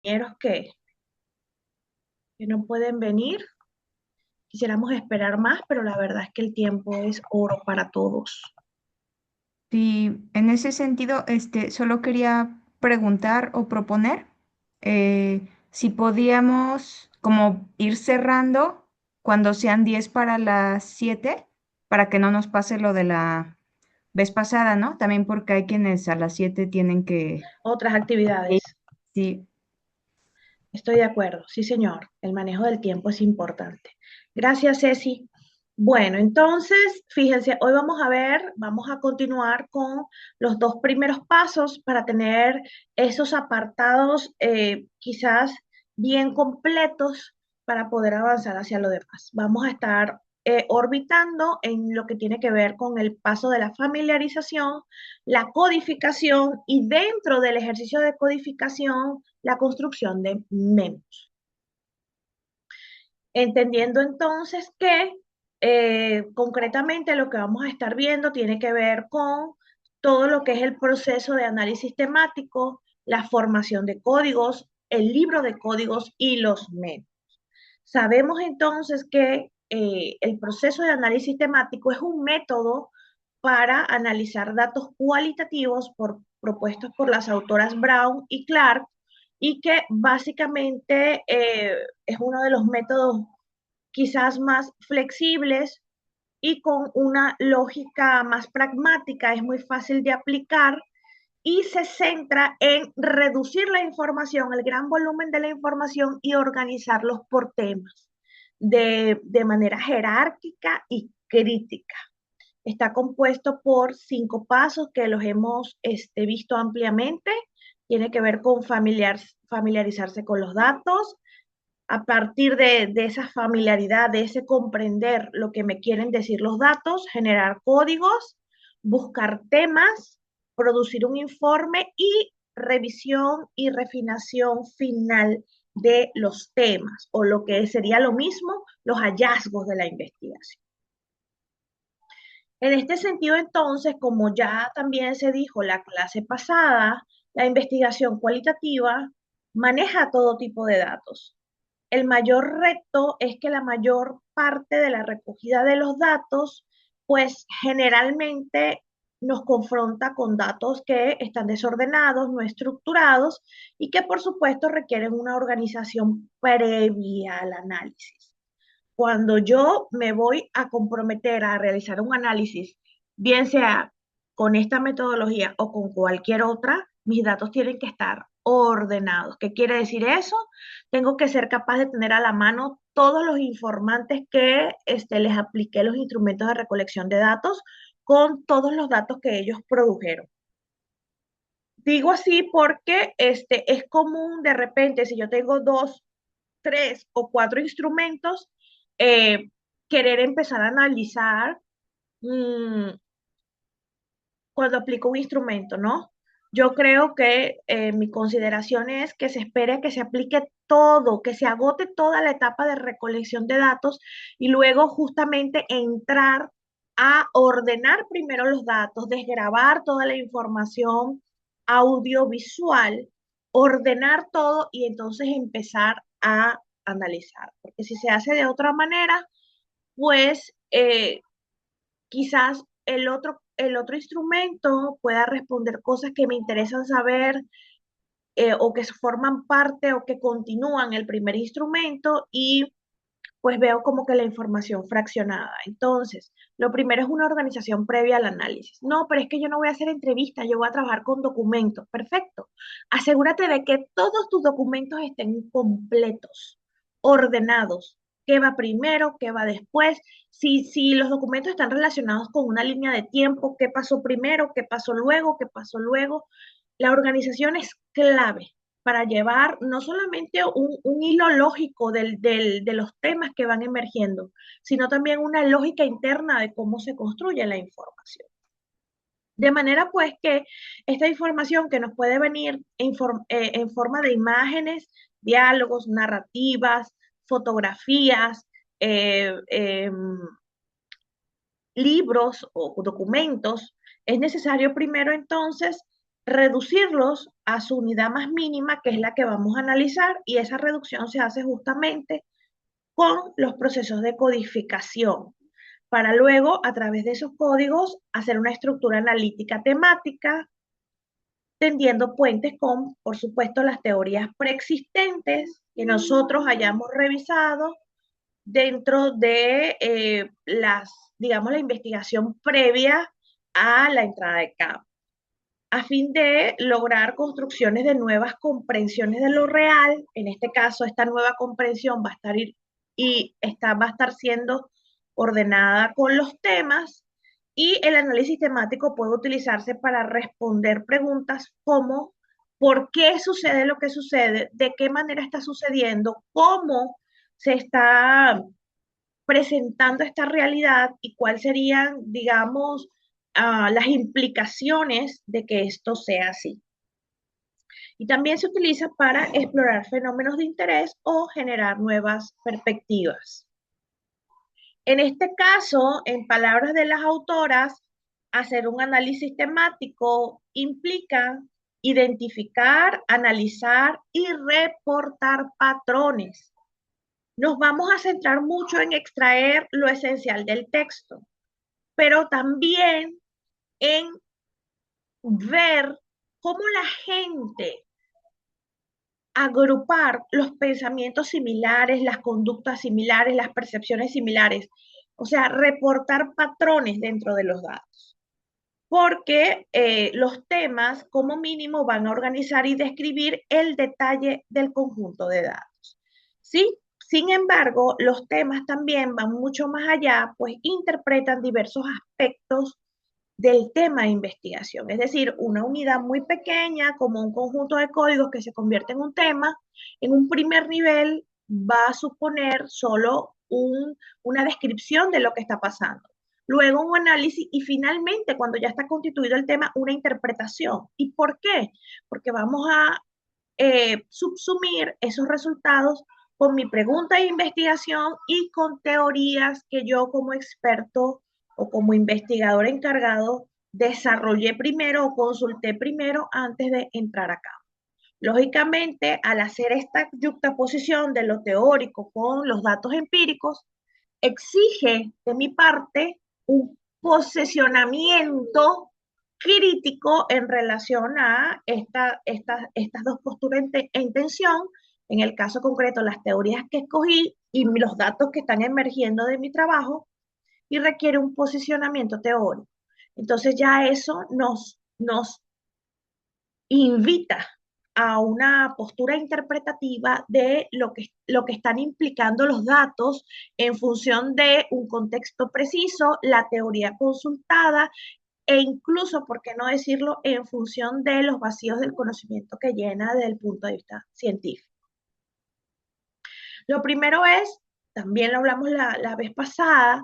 Compañeros que no pueden venir. Quisiéramos esperar más, pero la verdad es que el tiempo es oro para todos. Sí, en ese sentido, solo quería preguntar o proponer si podíamos como ir cerrando cuando sean 10 para las 7 para que no nos pase lo de la vez pasada, ¿no? También porque hay quienes a las 7 tienen que Otras ir. actividades. Sí, Estoy de acuerdo. Sí, señor. El manejo del tiempo es importante. Gracias, Ceci. Bueno, entonces, fíjense, hoy vamos a continuar con los dos primeros pasos para tener esos apartados quizás bien completos para poder avanzar hacia lo demás. Vamos a estar orbitando en lo que tiene que ver con el paso de la familiarización, la codificación y dentro del ejercicio de codificación, la construcción de memos. Entendiendo entonces que concretamente lo que vamos a estar viendo tiene que ver con todo lo que es el proceso de análisis temático, la formación de códigos, el libro de códigos y los métodos. Sabemos entonces que el proceso de análisis temático es un método para analizar datos cualitativos propuestos por las autoras Brown y Clark y que básicamente es uno de los métodos quizás más flexibles y con una lógica más pragmática, es muy fácil de aplicar y se centra en reducir la información, el gran volumen de la información y organizarlos por temas de manera jerárquica y crítica. Está compuesto por 5 pasos que los hemos visto ampliamente. Tiene que ver con familiarizarse con los datos, a partir de esa familiaridad, de ese comprender lo que me quieren decir los datos, generar códigos, buscar temas, producir un informe y revisión y refinación final de los temas, o lo que sería lo mismo, los hallazgos de la investigación. En este sentido, entonces, como ya también se dijo la clase pasada, la investigación cualitativa maneja todo tipo de datos. El mayor reto es que la mayor parte de la recogida de los datos, pues generalmente nos confronta con datos que están desordenados, no estructurados y que por supuesto requieren una organización previa al análisis. Cuando yo me voy a comprometer a realizar un análisis, bien sea con esta metodología o con cualquier otra, mis datos tienen que estar ordenados. ¿Qué quiere decir eso? Tengo que ser capaz de tener a la mano todos los informantes que les apliqué los instrumentos de recolección de datos con todos los datos que ellos produjeron. Digo así porque es común de repente, si yo tengo 2, 3 o 4 instrumentos, eh, querer empezar a analizar mmm, cuando aplico un instrumento, ¿no? Yo creo que mi consideración es que se espere a que se aplique todo, que se agote toda la etapa de recolección de datos y luego justamente entrar a ordenar primero los datos, desgravar toda la información audiovisual, ordenar todo y entonces empezar a analizar. Porque si se hace de otra manera, pues quizás el otro instrumento pueda responder cosas que me interesan saber o que forman parte o que continúan el primer instrumento y pues veo como que la información fraccionada. Entonces, lo primero es una organización previa al análisis. No, pero es que yo no voy a hacer entrevistas, yo voy a trabajar con documentos. Perfecto. Asegúrate de que todos tus documentos estén completos, ordenados. ¿Qué va primero? ¿Qué va después? Si los documentos están relacionados con una línea de tiempo, ¿qué pasó primero? ¿Qué pasó luego? ¿Qué pasó luego? La organización es clave para llevar no solamente un hilo lógico de los temas que van emergiendo, sino también una lógica interna de cómo se construye la información. De manera pues que esta información que nos puede venir en forma de imágenes, diálogos, narrativas, fotografías, eh, eh, libros o documentos, es necesario primero entonces reducirlos a su unidad más mínima, que es la que vamos a analizar, y esa reducción se hace justamente con los procesos de codificación, para luego, a través de esos códigos, hacer una estructura analítica temática, tendiendo puentes con, por supuesto, las teorías preexistentes que nosotros hayamos revisado dentro de digamos, la investigación previa a la entrada de campo, a fin de lograr construcciones de nuevas comprensiones de lo real. En este caso, esta nueva comprensión va a estar va a estar siendo ordenada con los temas, y el análisis temático puede utilizarse para responder preguntas como ¿por qué sucede lo que sucede? ¿De qué manera está sucediendo? ¿Cómo se está presentando esta realidad y cuáles serían, digamos, las implicaciones de que esto sea así? Y también se utiliza para explorar fenómenos de interés o generar nuevas perspectivas. En este caso, en palabras de las autoras, hacer un análisis temático implica identificar, analizar y reportar patrones. Nos vamos a centrar mucho en extraer lo esencial del texto, pero también en ver cómo la gente agrupar los pensamientos similares, las conductas similares, las percepciones similares, o sea, reportar patrones dentro de los datos, porque los temas como mínimo van a organizar y describir el detalle del conjunto de datos. ¿Sí? Sin embargo, los temas también van mucho más allá, pues interpretan diversos aspectos del tema de investigación. Es decir, una unidad muy pequeña, como un conjunto de códigos que se convierte en un tema, en un primer nivel va a suponer solo una descripción de lo que está pasando. Luego un análisis y finalmente, cuando ya está constituido el tema, una interpretación. ¿Y por qué? Porque vamos a subsumir esos resultados con mi pregunta de investigación y con teorías que yo como experto o como investigador encargado desarrollé primero o consulté primero antes de entrar acá. Lógicamente, al hacer esta yuxtaposición de lo teórico con los datos empíricos, exige de mi parte un posicionamiento crítico en relación a estas dos posturas en tensión, en el caso concreto, las teorías que escogí y los datos que están emergiendo de mi trabajo, y requiere un posicionamiento teórico. Entonces ya eso nos invita a una postura interpretativa de lo que están implicando los datos en función de un contexto preciso, la teoría consultada e incluso, por qué no decirlo, en función de los vacíos del conocimiento que llena desde el punto de vista científico. Lo primero es, también lo hablamos la vez pasada,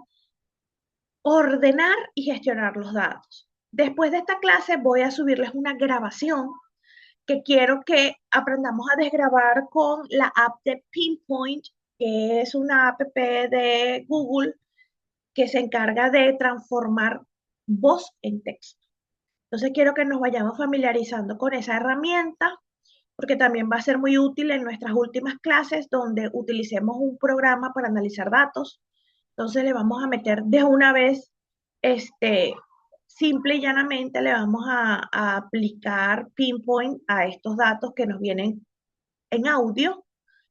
ordenar y gestionar los datos. Después de esta clase voy a subirles una grabación que quiero que aprendamos a desgrabar con la app de Pinpoint, que es una app de Google que se encarga de transformar voz en texto. Entonces quiero que nos vayamos familiarizando con esa herramienta, porque también va a ser muy útil en nuestras últimas clases donde utilicemos un programa para analizar datos. Entonces le vamos a meter de una vez, simple y llanamente le vamos a aplicar Pinpoint a estos datos que nos vienen en audio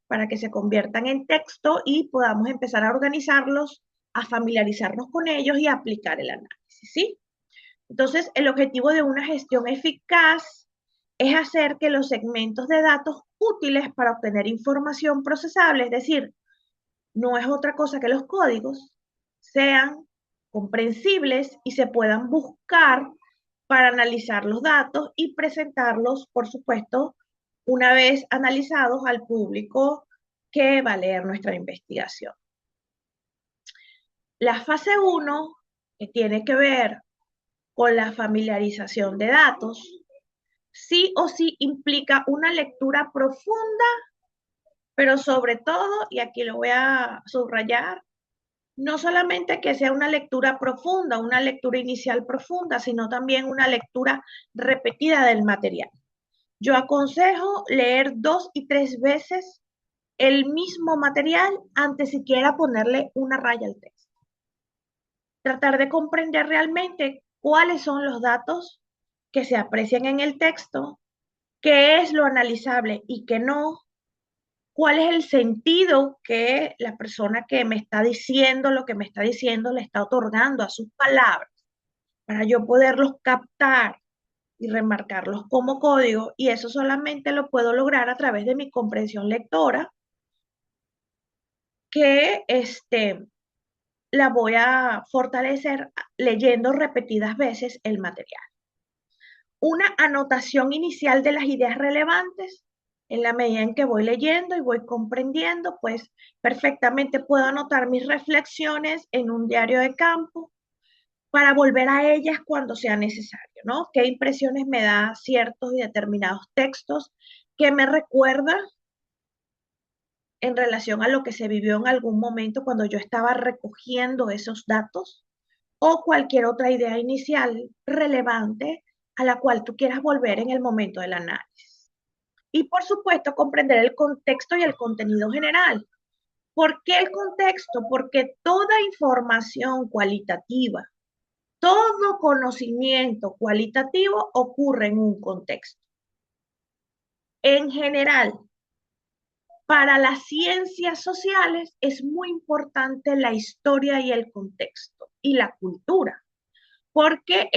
para que se conviertan en texto y podamos empezar a organizarlos, a familiarizarnos con ellos y a aplicar el análisis, ¿sí? Entonces, el objetivo de una gestión eficaz es hacer que los segmentos de datos útiles para obtener información procesable, es decir, no es otra cosa que los códigos, sean comprensibles y se puedan buscar para analizar los datos y presentarlos, por supuesto, una vez analizados al público que va a leer nuestra investigación. La fase 1, que tiene que ver con la familiarización de datos, sí o sí implica una lectura profunda, pero sobre todo, y aquí lo voy a subrayar, No solamente que sea una lectura profunda, una lectura inicial profunda, sino también una lectura repetida del material. Yo aconsejo leer 2 y 3 veces el mismo material antes siquiera ponerle una raya al texto. Tratar de comprender realmente cuáles son los datos que se aprecian en el texto, qué es lo analizable y qué no, cuál es el sentido que la persona que me está diciendo lo que me está diciendo le está otorgando a sus palabras, para yo poderlos captar y remarcarlos como código, y eso solamente lo puedo lograr a través de mi comprensión lectora, que la voy a fortalecer leyendo repetidas veces el material. Una anotación inicial de las ideas relevantes. En la medida en que voy leyendo y voy comprendiendo, pues perfectamente puedo anotar mis reflexiones en un diario de campo para volver a ellas cuando sea necesario, ¿no? ¿Qué impresiones me da ciertos y determinados textos? ¿Qué me recuerda en relación a lo que se vivió en algún momento cuando yo estaba recogiendo esos datos? O cualquier otra idea inicial relevante a la cual tú quieras volver en el momento del análisis. Y por supuesto, comprender el contexto y el contenido general. ¿Por qué el contexto? Porque toda información cualitativa, todo conocimiento cualitativo ocurre en un contexto. En general, para las ciencias sociales es muy importante la historia y el contexto y la cultura, porque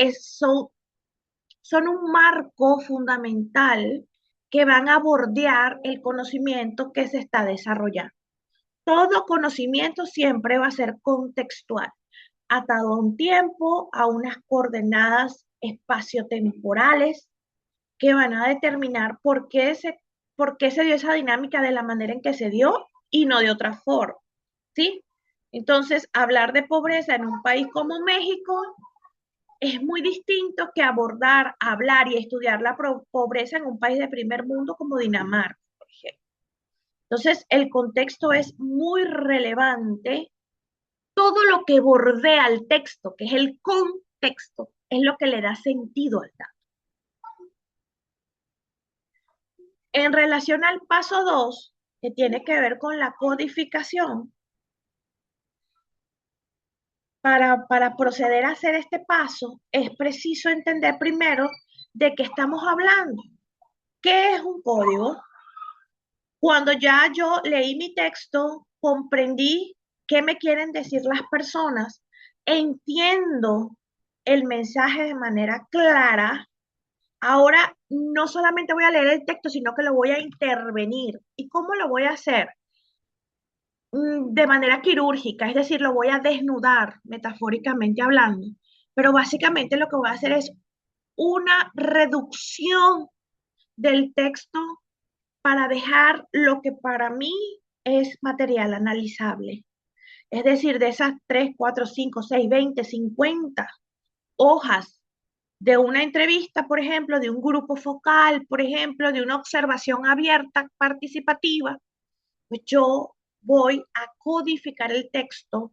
son un marco fundamental que van a bordear el conocimiento que se está desarrollando. Todo conocimiento siempre va a ser contextual, atado a un tiempo, a unas coordenadas espaciotemporales que van a determinar por qué se dio esa dinámica de la manera en que se dio y no de otra forma, ¿sí? Entonces, hablar de pobreza en un país como México es muy distinto que abordar, hablar y estudiar la pobreza en un país de primer mundo como Dinamarca, por ejemplo. Entonces, el contexto es muy relevante. Todo lo que bordea el texto, que es el contexto, es lo que le da sentido al dato. En relación al paso 2, que tiene que ver con la codificación, para proceder a hacer este paso, es preciso entender primero de qué estamos hablando. ¿Qué es un código? Cuando ya yo leí mi texto, comprendí qué me quieren decir las personas, entiendo el mensaje de manera clara, ahora no solamente voy a leer el texto, sino que lo voy a intervenir. ¿Y cómo lo voy a hacer? De manera quirúrgica, es decir, lo voy a desnudar, metafóricamente hablando. Pero básicamente lo que voy a hacer es una reducción del texto para dejar lo que para mí es material analizable. Es decir, de esas 3, 4, 5, 6, 20, 50 hojas de una entrevista, por ejemplo, de un grupo focal, por ejemplo, de una observación abierta, participativa, pues yo voy a codificar el texto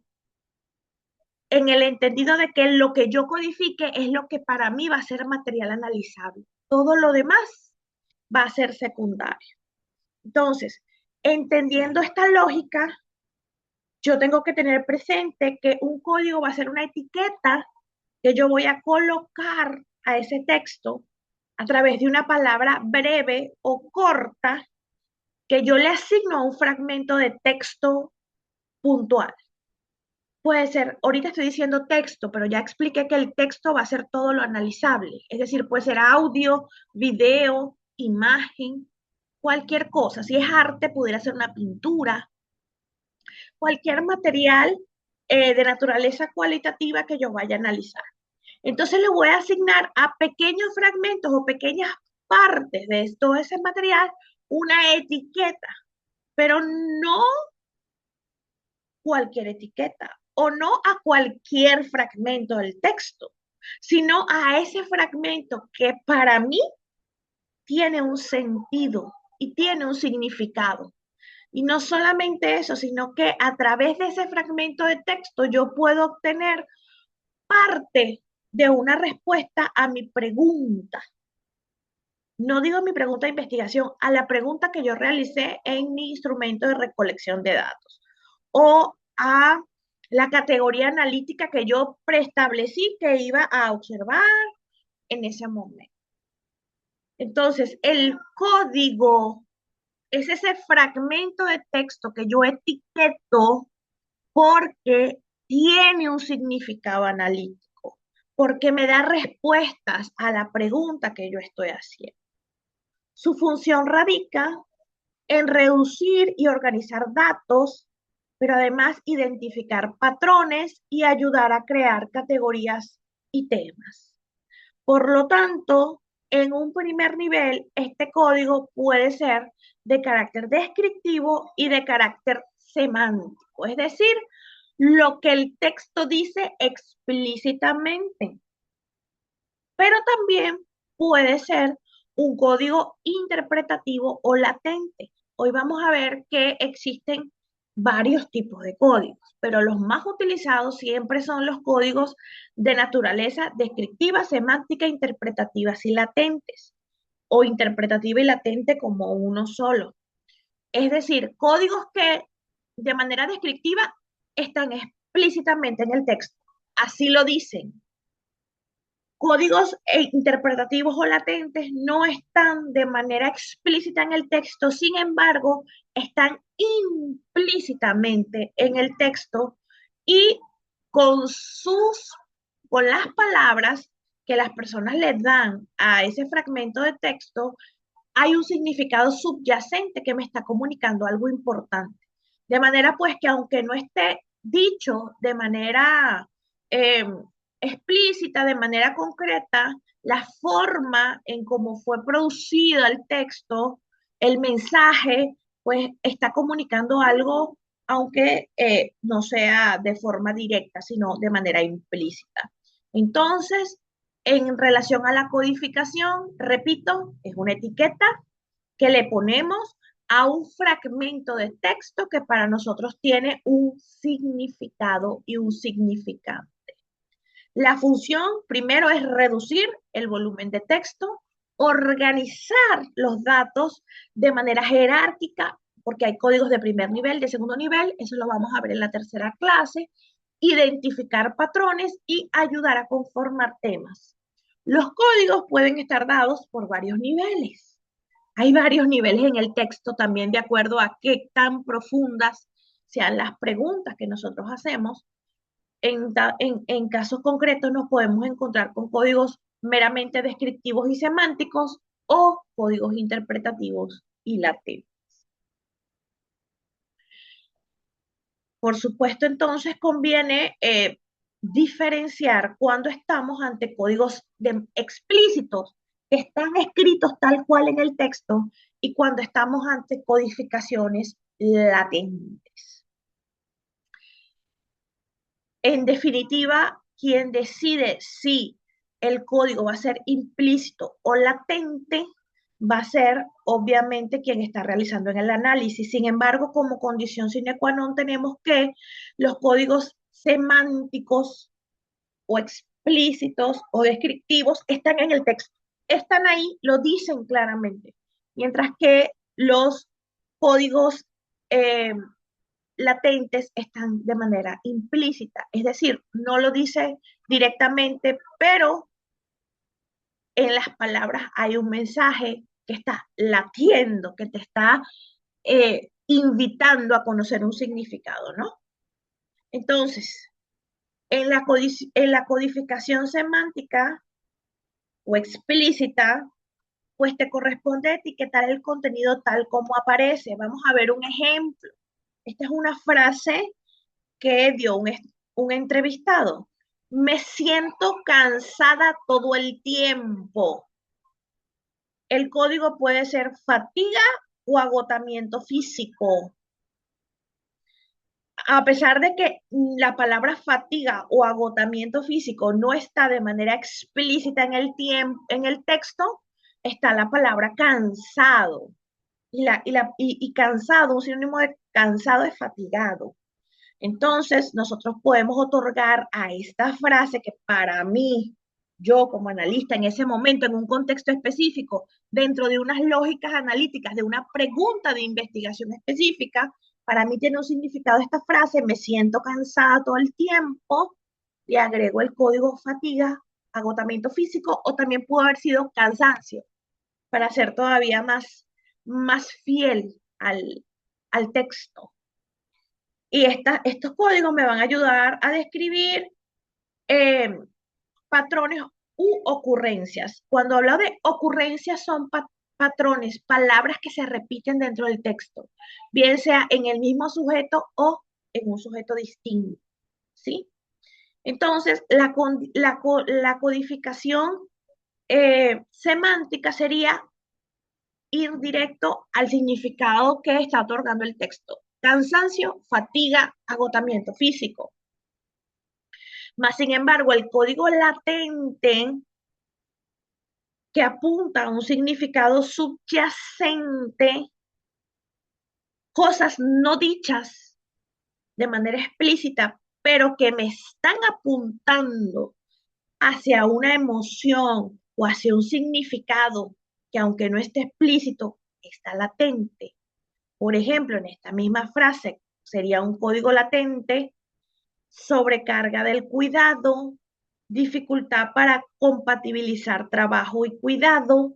en el entendido de que lo que yo codifique es lo que para mí va a ser material analizable. Todo lo demás va a ser secundario. Entonces, entendiendo esta lógica, yo tengo que tener presente que un código va a ser una etiqueta que yo voy a colocar a ese texto a través de una palabra breve o corta que yo le asigno a un fragmento de texto puntual. Puede ser, ahorita estoy diciendo texto, pero ya expliqué que el texto va a ser todo lo analizable. Es decir, puede ser audio, video, imagen, cualquier cosa. Si es arte, pudiera ser una pintura, cualquier material de naturaleza cualitativa que yo vaya a analizar. Entonces le voy a asignar a pequeños fragmentos o pequeñas partes de todo ese material una etiqueta, pero no cualquier etiqueta o no a cualquier fragmento del texto, sino a ese fragmento que para mí tiene un sentido y tiene un significado. Y no solamente eso, sino que a través de ese fragmento de texto yo puedo obtener parte de una respuesta a mi pregunta. No digo mi pregunta de investigación, a la pregunta que yo realicé en mi instrumento de recolección de datos o a la categoría analítica que yo preestablecí que iba a observar en ese momento. Entonces, el código es ese fragmento de texto que yo etiqueto porque tiene un significado analítico, porque me da respuestas a la pregunta que yo estoy haciendo. Su función radica en reducir y organizar datos, pero además identificar patrones y ayudar a crear categorías y temas. Por lo tanto, en un primer nivel, este código puede ser de carácter descriptivo y de carácter semántico, es decir, lo que el texto dice explícitamente, pero también puede ser un código interpretativo o latente. Hoy vamos a ver que existen varios tipos de códigos, pero los más utilizados siempre son los códigos de naturaleza descriptiva, semántica, interpretativas y latentes, o interpretativa y latente como uno solo. Es decir, códigos que de manera descriptiva están explícitamente en el texto. Así lo dicen. Códigos interpretativos o latentes no están de manera explícita en el texto, sin embargo, están implícitamente en el texto y con con las palabras que las personas le dan a ese fragmento de texto, hay un significado subyacente que me está comunicando algo importante. De manera pues que aunque no esté dicho de manera eh, explícita, de manera concreta, la forma en cómo fue producido el texto, el mensaje, pues está comunicando algo, aunque no sea de forma directa, sino de manera implícita. Entonces, en relación a la codificación, repito, es una etiqueta que le ponemos a un fragmento de texto que para nosotros tiene un significado y un significado. La función primero es reducir el volumen de texto, organizar los datos de manera jerárquica, porque hay códigos de primer nivel, de segundo nivel, eso lo vamos a ver en la tercera clase, identificar patrones y ayudar a conformar temas. Los códigos pueden estar dados por varios niveles. Hay varios niveles en el texto también de acuerdo a qué tan profundas sean las preguntas que nosotros hacemos. En casos concretos nos podemos encontrar con códigos meramente descriptivos y semánticos o códigos interpretativos y latentes. Por supuesto, entonces conviene diferenciar cuando estamos ante códigos explícitos que están escritos tal cual en el texto y cuando estamos ante codificaciones latentes. En definitiva, quien decide si el código va a ser implícito o latente va a ser obviamente quien está realizando en el análisis. Sin embargo, como condición sine qua non tenemos que los códigos semánticos o explícitos o descriptivos están en el texto. Están ahí, lo dicen claramente. Mientras que los códigos latentes están de manera implícita, es decir, no lo dice directamente, pero en las palabras hay un mensaje que está latiendo, que te está invitando a conocer un significado, ¿no? Entonces, en la codificación semántica o explícita, pues te corresponde etiquetar el contenido tal como aparece. Vamos a ver un ejemplo. Esta es una frase que dio un entrevistado. Me siento cansada todo el tiempo. El código puede ser fatiga o agotamiento físico. A pesar de que la palabra fatiga o agotamiento físico no está de manera explícita en el texto, está la palabra cansado. y cansado, un sinónimo de cansado es fatigado. Entonces, nosotros podemos otorgar a esta frase que para mí, yo como analista en ese momento, en un contexto específico, dentro de unas lógicas analíticas, de una pregunta de investigación específica, para mí tiene un significado esta frase, me siento cansada todo el tiempo, le agrego el código fatiga, agotamiento físico, o también pudo haber sido cansancio, para ser todavía más fiel al texto. Y estos códigos me van a ayudar a describir eh, patrones u ocurrencias. Cuando hablo de ocurrencias son patrones, palabras que se repiten dentro del texto, bien sea en el mismo sujeto o en un sujeto distinto, ¿sí? Entonces, la codificación semántica sería ir directo al significado que está otorgando el texto. Cansancio, fatiga, agotamiento físico. Más sin embargo, el código latente que apunta a un significado subyacente, cosas no dichas de manera explícita, pero que me están apuntando hacia una emoción o hacia un significado que aunque no esté explícito, está latente. Por ejemplo, en esta misma frase sería un código latente: sobrecarga del cuidado, dificultad para compatibilizar trabajo y cuidado.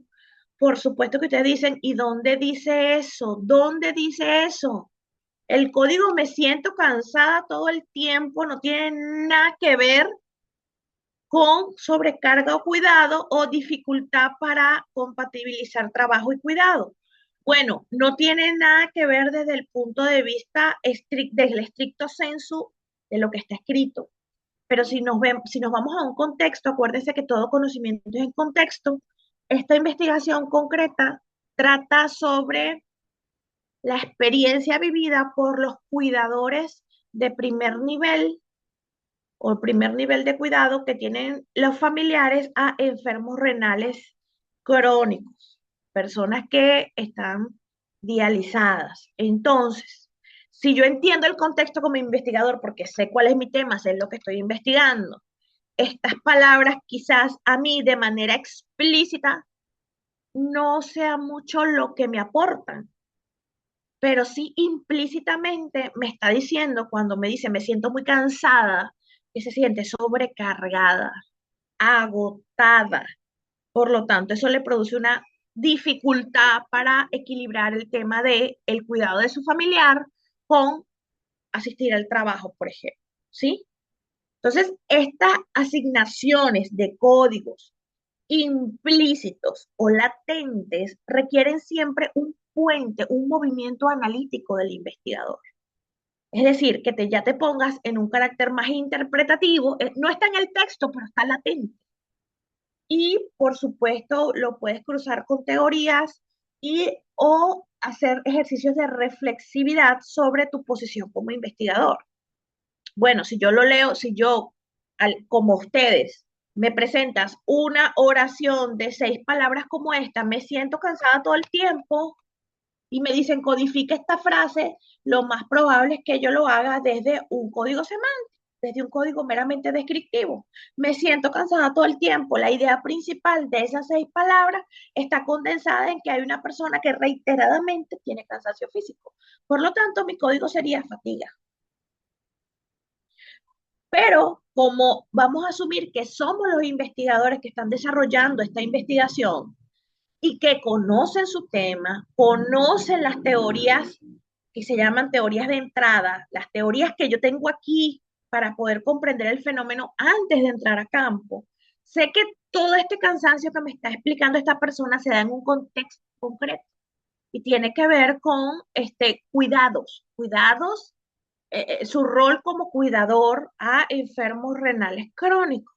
Por supuesto que ustedes dicen, ¿y dónde dice eso? ¿Dónde dice eso? El código me siento cansada todo el tiempo no tiene nada que ver con sobrecarga o cuidado o dificultad para compatibilizar trabajo y cuidado. Bueno, no tiene nada que ver desde el punto de vista del estricto sensu de lo que está escrito. Pero si nos vamos a un contexto, acuérdense que todo conocimiento es en contexto. Esta investigación concreta trata sobre la experiencia vivida por los cuidadores de primer nivel o primer nivel de cuidado que tienen los familiares a enfermos renales crónicos, personas que están dializadas. Entonces, si yo entiendo el contexto como investigador, porque sé cuál es mi tema, sé lo que estoy investigando, estas palabras quizás a mí de manera explícita no sea mucho lo que me aportan, pero sí implícitamente me está diciendo cuando me dice me siento muy cansada, que se siente sobrecargada, agotada. Por lo tanto, eso le produce una dificultad para equilibrar el tema de el cuidado de su familiar con asistir al trabajo, por ejemplo, ¿sí? Entonces, estas asignaciones de códigos implícitos o latentes requieren siempre un puente, un movimiento analítico del investigador. Es decir, que ya te pongas en un carácter más interpretativo, no está en el texto, pero está latente. Y por supuesto lo puedes cruzar con teorías y o hacer ejercicios de reflexividad sobre tu posición como investigador. Bueno, si yo lo leo, si yo, como ustedes, me presentas una oración de 6 palabras como esta, me siento cansada todo el tiempo y me dicen codifica esta frase, lo más probable es que yo lo haga desde un código semántico, desde un código meramente descriptivo. Me siento cansada todo el tiempo. La idea principal de esas 6 palabras está condensada en que hay una persona que reiteradamente tiene cansancio físico. Por lo tanto, mi código sería fatiga. Pero como vamos a asumir que somos los investigadores que están desarrollando esta investigación y que conocen su tema, conocen las teorías que se llaman teorías de entrada, las teorías que yo tengo aquí para poder comprender el fenómeno antes de entrar a campo, sé que todo este cansancio que me está explicando esta persona se da en un contexto concreto y tiene que ver con cuidados, su rol como cuidador a enfermos renales crónicos.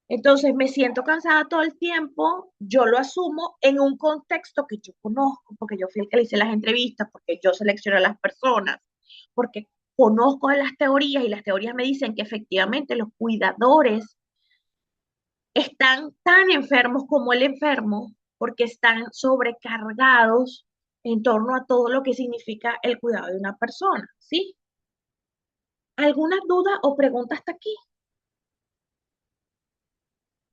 Entonces me siento cansada todo el tiempo, yo lo asumo en un contexto que yo conozco, porque yo fui el que le hice las entrevistas, porque yo seleccioné a las personas, porque conozco de las teorías y las teorías me dicen que efectivamente los cuidadores están tan enfermos como el enfermo, porque están sobrecargados en torno a todo lo que significa el cuidado de una persona, ¿sí? ¿Alguna duda o pregunta hasta aquí?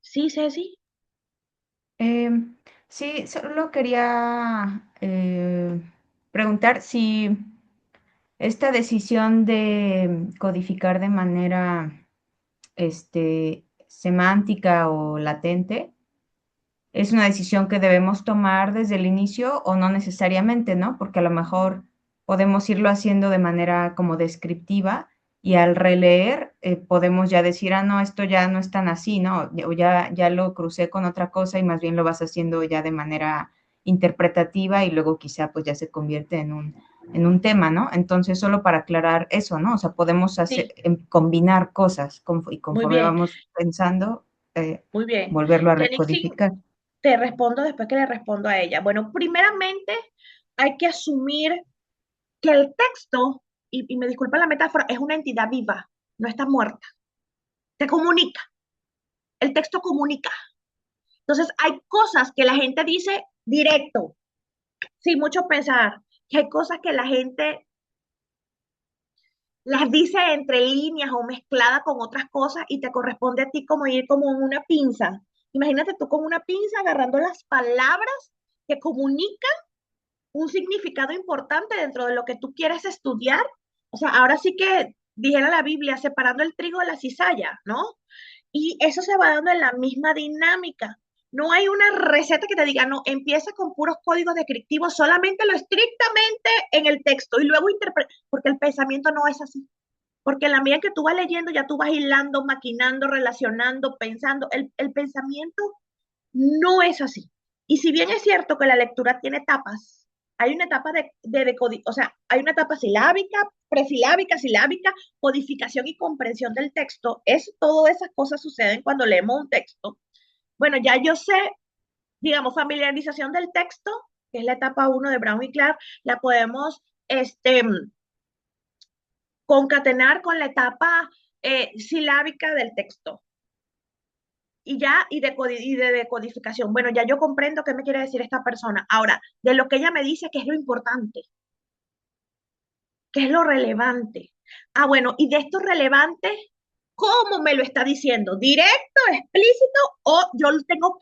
Sí, Ceci. Em, sí, solo quería preguntar si esta decisión de codificar de manera semántica o latente es una decisión que debemos tomar desde el inicio o no necesariamente, ¿no? Porque a lo mejor podemos irlo haciendo de manera como descriptiva y al releer podemos ya decir, ah, no, esto ya no es tan así, ¿no? O ya lo crucé con otra cosa y más bien lo vas haciendo ya de manera interpretativa y luego quizá pues ya se convierte en un tema, ¿no? Entonces, solo para aclarar eso, ¿no? O sea, podemos hacer, Sí, combinar cosas y muy conforme bien, vamos pensando, eh, muy bien. volverlo a Kenixin, recodificar. te respondo después que le respondo a ella. Bueno, primeramente hay que asumir que el texto, y me disculpa la metáfora, es una entidad viva, no está muerta, te comunica, el texto comunica. Entonces hay cosas que la gente dice directo, sin mucho pensar, que hay cosas que la gente las dice entre líneas o mezclada con otras cosas y te corresponde a ti como ir como en una pinza. Imagínate tú con una pinza agarrando las palabras que comunican un significado importante dentro de lo que tú quieres estudiar. O sea, ahora sí que dijera la Biblia, separando el trigo de la cizalla, ¿no? Y eso se va dando en la misma dinámica. No hay una receta que te diga, no, empieza con puros códigos descriptivos, solamente lo estrictamente en el texto y luego interpreta, porque el pensamiento no es así. Porque en la medida que tú vas leyendo, ya tú vas hilando, maquinando, relacionando, pensando. El pensamiento no es así. Y si bien es cierto que la lectura tiene etapas, hay una etapa o sea, hay una etapa silábica, presilábica, silábica, codificación y comprensión del texto. Todas esas cosas suceden cuando leemos un texto. Bueno, ya yo sé, digamos, familiarización del texto, que es la etapa uno de Brown y Clark, la podemos concatenar con la etapa silábica del texto y ya, y de decodificación. Bueno, ya yo comprendo qué me quiere decir esta persona. Ahora, de lo que ella me dice, ¿qué es lo importante? ¿Qué es lo relevante? Ah, bueno, y de esto relevante, ¿cómo me lo está diciendo? ¿Directo, explícito o yo tengo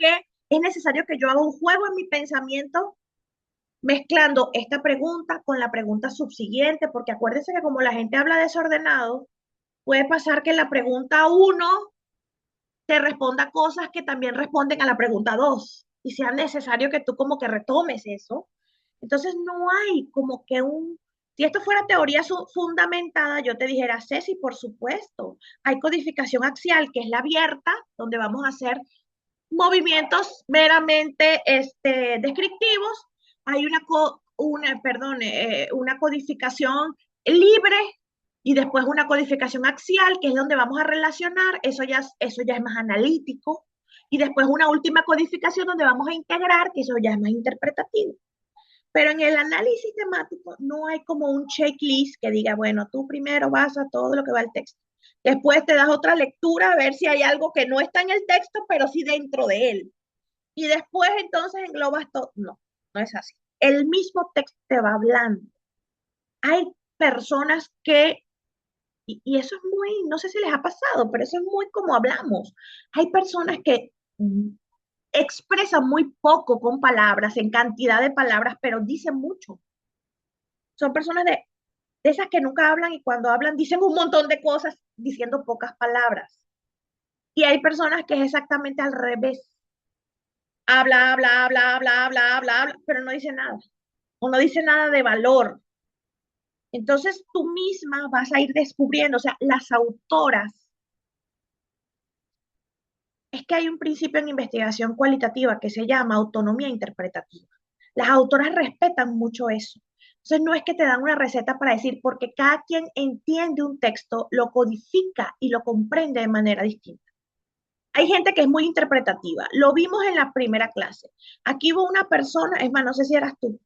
es necesario que yo haga un juego en mi pensamiento mezclando esta pregunta con la pregunta subsiguiente? Porque acuérdense que como la gente habla desordenado, puede pasar que la pregunta uno te responda cosas que también responden a la pregunta 2 y sea necesario que tú como que retomes eso. Entonces no hay como que si esto fuera teoría fundamentada, yo te dijera, Ceci, por supuesto, hay codificación axial, que es la abierta, donde vamos a hacer movimientos meramente descriptivos. Hay una codificación libre y después una codificación axial, que es donde vamos a relacionar, eso ya es más analítico, y después una última codificación donde vamos a integrar, que eso ya es más interpretativo. Pero en el análisis temático no hay como un checklist que diga, bueno, tú primero vas a todo lo que va al texto. Después te das otra lectura a ver si hay algo que no está en el texto, pero sí dentro de él. Y después entonces englobas todo. No, no es así. El mismo texto te va hablando. Hay personas y eso es muy, no sé si les ha pasado, pero eso es muy como hablamos. Hay personas que expresan muy poco con palabras, en cantidad de palabras, pero dicen mucho. Son personas de esas que nunca hablan y cuando hablan dicen un montón de cosas diciendo pocas palabras. Y hay personas que es exactamente al revés. Habla, habla, habla, habla, habla, habla, habla, pero no dice nada. O no dice nada de valor. Entonces tú misma vas a ir descubriendo, o sea, las autoras, es que hay un principio en investigación cualitativa que se llama autonomía interpretativa. Las autoras respetan mucho eso. Entonces no es que te dan una receta para decir, porque cada quien entiende un texto, lo codifica y lo comprende de manera distinta. Hay gente que es muy interpretativa. Lo vimos en la primera clase. Aquí hubo una persona, es más, no sé si eras tú,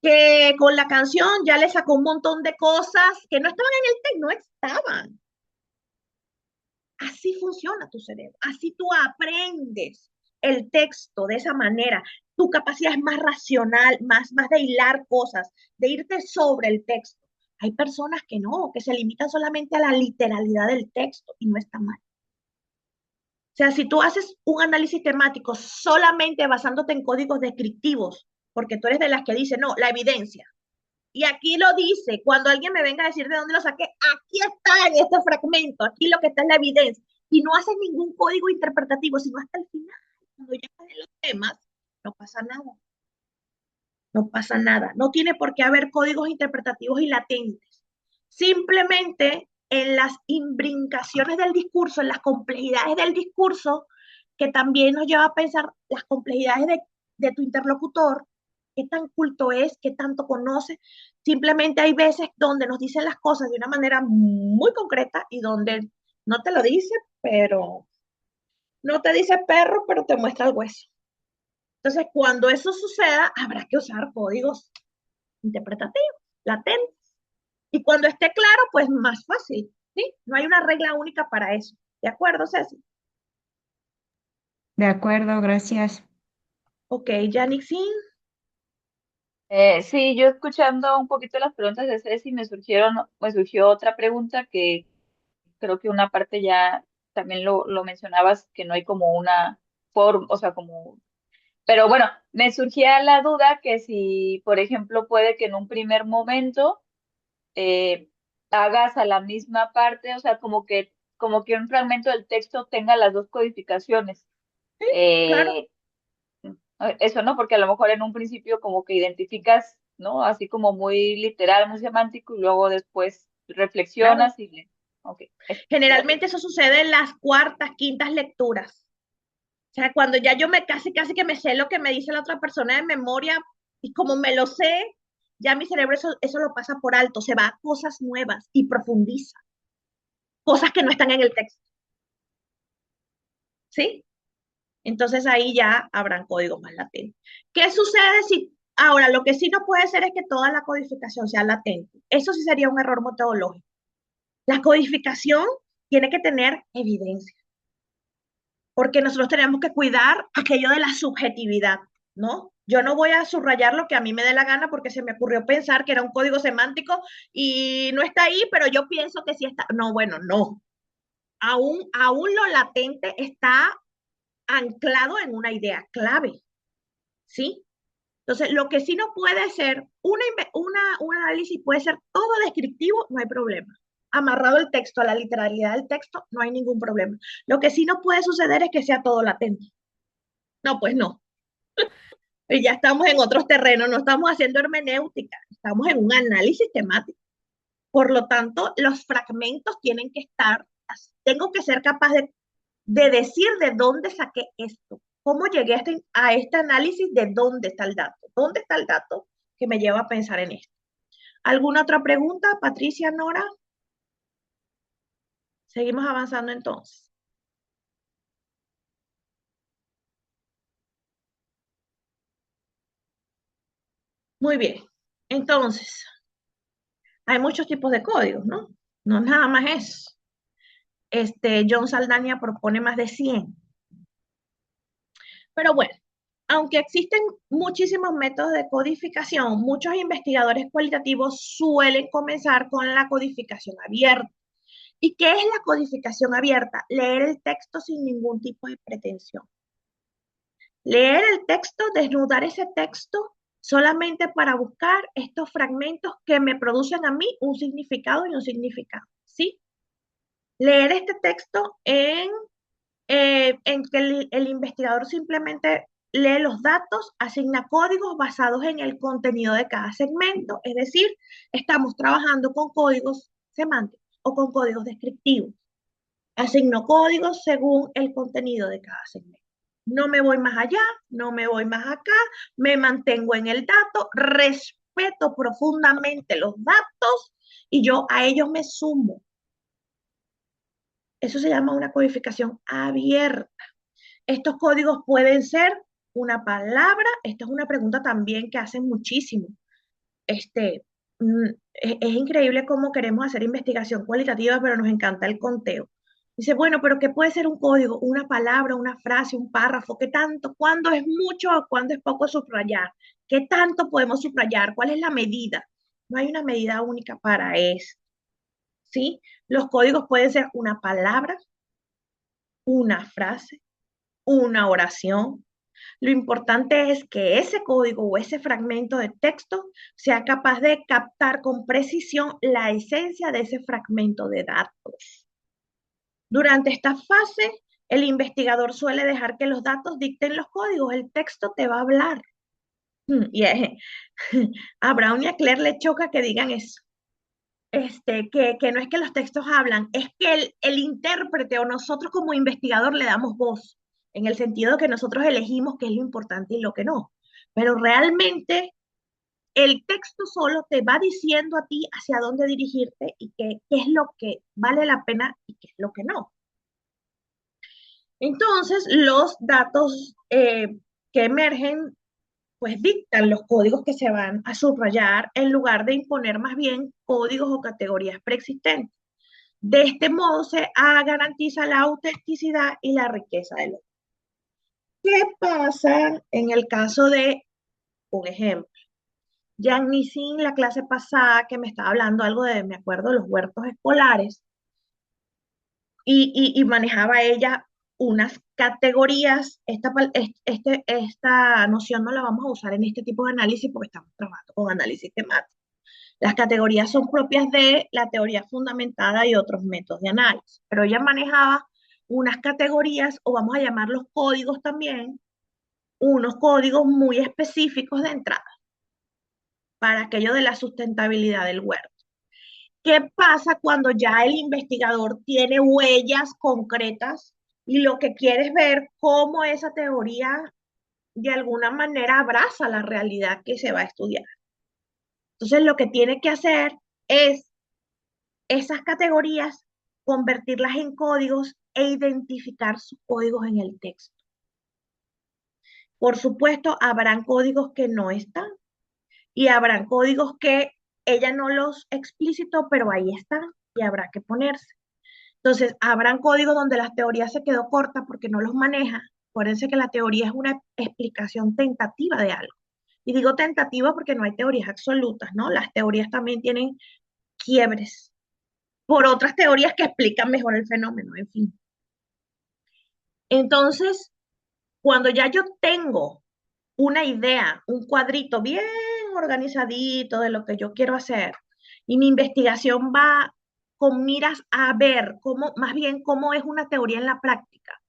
que con la canción ya le sacó un montón de cosas que no estaban en el texto, no estaban. Así funciona tu cerebro, así tú aprendes. el texto de esa manera, tu capacidad es más racional, más de hilar cosas, de irte sobre el texto. Hay personas que no, que se limitan solamente a la literalidad del texto y no está mal. O sea, si tú haces un análisis temático solamente basándote en códigos descriptivos, porque tú eres de las que dice, no, la evidencia. Y aquí lo dice, cuando alguien me venga a decir de dónde lo saqué, aquí está en este fragmento, aquí lo que está es la evidencia. Y no haces ningún código interpretativo, sino hasta el final, cuando ya están en los temas, no pasa nada. No pasa nada. No tiene por qué haber códigos interpretativos y latentes. Simplemente en las imbrincaciones del discurso, en las complejidades del discurso, que también nos lleva a pensar las complejidades de tu interlocutor, qué tan culto es, qué tanto conoce. Simplemente hay veces donde nos dicen las cosas de una manera muy concreta y donde no te lo dice, pero no te dice perro, pero te muestra el hueso. Entonces, cuando eso suceda, habrá que usar códigos interpretativos, latentes. Y cuando esté claro, pues más fácil, ¿sí? No hay una regla única para eso. ¿De acuerdo, Ceci? De acuerdo, gracias. Ok, Yannick, sí. Sí, yo escuchando un poquito las preguntas de Ceci me surgió otra pregunta que creo que una parte ya también lo mencionabas, que no hay como una forma, o sea, como, pero bueno, me surgía la duda que si, por ejemplo, puede que en un primer momento eh, hagas a la misma parte, o sea, como que un fragmento del texto tenga las dos codificaciones. Sí, claro, Eh, Eso, ¿no? Porque a lo mejor en un principio como que identificas, ¿no? Así como muy literal, muy semántico, y luego después claro. reflexionas y ok, eso, gracias. Generalmente eso sucede en las cuartas, quintas lecturas. O sea, cuando ya yo me casi que me sé lo que me dice la otra persona de memoria y como me lo sé, ya mi cerebro eso lo pasa por alto, se va a cosas nuevas y profundiza, cosas que no están en el texto, ¿sí? Entonces ahí ya habrán códigos más latentes. ¿Qué sucede si ahora lo que sí no puede ser es que toda la codificación sea latente? Eso sí sería un error metodológico. La codificación tiene que tener evidencia, porque nosotros tenemos que cuidar aquello de la subjetividad, ¿no? Yo no voy a subrayar lo que a mí me dé la gana porque se me ocurrió pensar que era un código semántico y no está ahí, pero yo pienso que sí está. No, bueno, no. Aún lo latente está anclado en una idea clave, ¿sí? Entonces, lo que sí no puede ser, un análisis puede ser todo descriptivo, no hay problema. Amarrado el texto a la literalidad del texto, no hay ningún problema. Lo que sí no puede suceder es que sea todo latente. No, pues no. Y ya estamos en otros terrenos, no estamos haciendo hermenéutica, estamos en un análisis temático. Por lo tanto, los fragmentos tienen que estar, tengo que ser capaz de decir de dónde saqué esto, cómo llegué a este análisis, de dónde está el dato, dónde está el dato que me lleva a pensar en esto. ¿Alguna otra pregunta, Patricia, Nora? Seguimos avanzando entonces. Muy bien. Entonces, hay muchos tipos de códigos, ¿no? No nada más eso. John Saldaña propone más de 100. Pero bueno, aunque existen muchísimos métodos de codificación, muchos investigadores cualitativos suelen comenzar con la codificación abierta. ¿Y qué es la codificación abierta? Leer el texto sin ningún tipo de pretensión. Leer el texto, desnudar ese texto solamente para buscar estos fragmentos que me producen a mí un significado y un significado, ¿sí? Leer este texto en que el investigador simplemente lee los datos, asigna códigos basados en el contenido de cada segmento, es decir, estamos trabajando con códigos semánticos o con códigos descriptivos. Asigno códigos según el contenido de cada segmento. No me voy más allá, no me voy más acá, me mantengo en el dato, respeto profundamente los datos y yo a ellos me sumo. Eso se llama una codificación abierta. Estos códigos pueden ser una palabra, esta es una pregunta también que hacen muchísimo. Es increíble cómo queremos hacer investigación cualitativa, pero nos encanta el conteo. Dice, bueno, pero ¿qué puede ser un código? Una palabra, una frase, un párrafo, ¿qué tanto? ¿Cuándo es mucho o cuándo es poco subrayar? ¿Qué tanto podemos subrayar? ¿Cuál es la medida? No hay una medida única para eso, ¿sí? Los códigos pueden ser una palabra, una frase, una oración. Lo importante es que ese código o ese fragmento de texto sea capaz de captar con precisión la esencia de ese fragmento de datos. Durante esta fase, el investigador suele dejar que los datos dicten los códigos, el texto te va a hablar. Y a Brown y a Claire le choca que digan eso. Que no es que los textos hablan, es que el intérprete o nosotros como investigador le damos voz, en el sentido de que nosotros elegimos qué es lo importante y lo que no. Pero realmente el texto solo te va diciendo a ti hacia dónde dirigirte y qué es lo que vale la pena y qué es lo que no. Entonces, los datos que emergen, pues dictan los códigos que se van a subrayar en lugar de imponer más bien códigos o categorías preexistentes. De este modo se garantiza la autenticidad y la riqueza de los. ¿Qué pasa en el caso de, un ejemplo, Yang Nissin, la clase pasada que me estaba hablando algo de, me acuerdo, los huertos escolares, y manejaba ella unas categorías? Esta noción no la vamos a usar en este tipo de análisis porque estamos trabajando con análisis temático. Las categorías son propias de la teoría fundamentada y otros métodos de análisis, pero ella manejaba unas categorías, o vamos a llamarlos códigos también, unos códigos muy específicos de entrada para aquello de la sustentabilidad del huerto. ¿Qué pasa cuando ya el investigador tiene huellas concretas y lo que quiere es ver cómo esa teoría de alguna manera abraza la realidad que se va a estudiar? Entonces, lo que tiene que hacer es esas categorías, convertirlas en códigos e identificar sus códigos en el texto. Por supuesto, habrán códigos que no están y habrán códigos que ella no los explicitó, pero ahí están y habrá que ponerse. Entonces, habrán códigos donde la teoría se quedó corta porque no los maneja. Acuérdense que la teoría es una explicación tentativa de algo. Y digo tentativa porque no hay teorías absolutas, ¿no? Las teorías también tienen quiebres por otras teorías que explican mejor el fenómeno, en fin. Entonces, cuando ya yo tengo una idea, un cuadrito bien organizadito de lo que yo quiero hacer, y mi investigación va con miras a ver cómo, más bien cómo es una teoría en la práctica,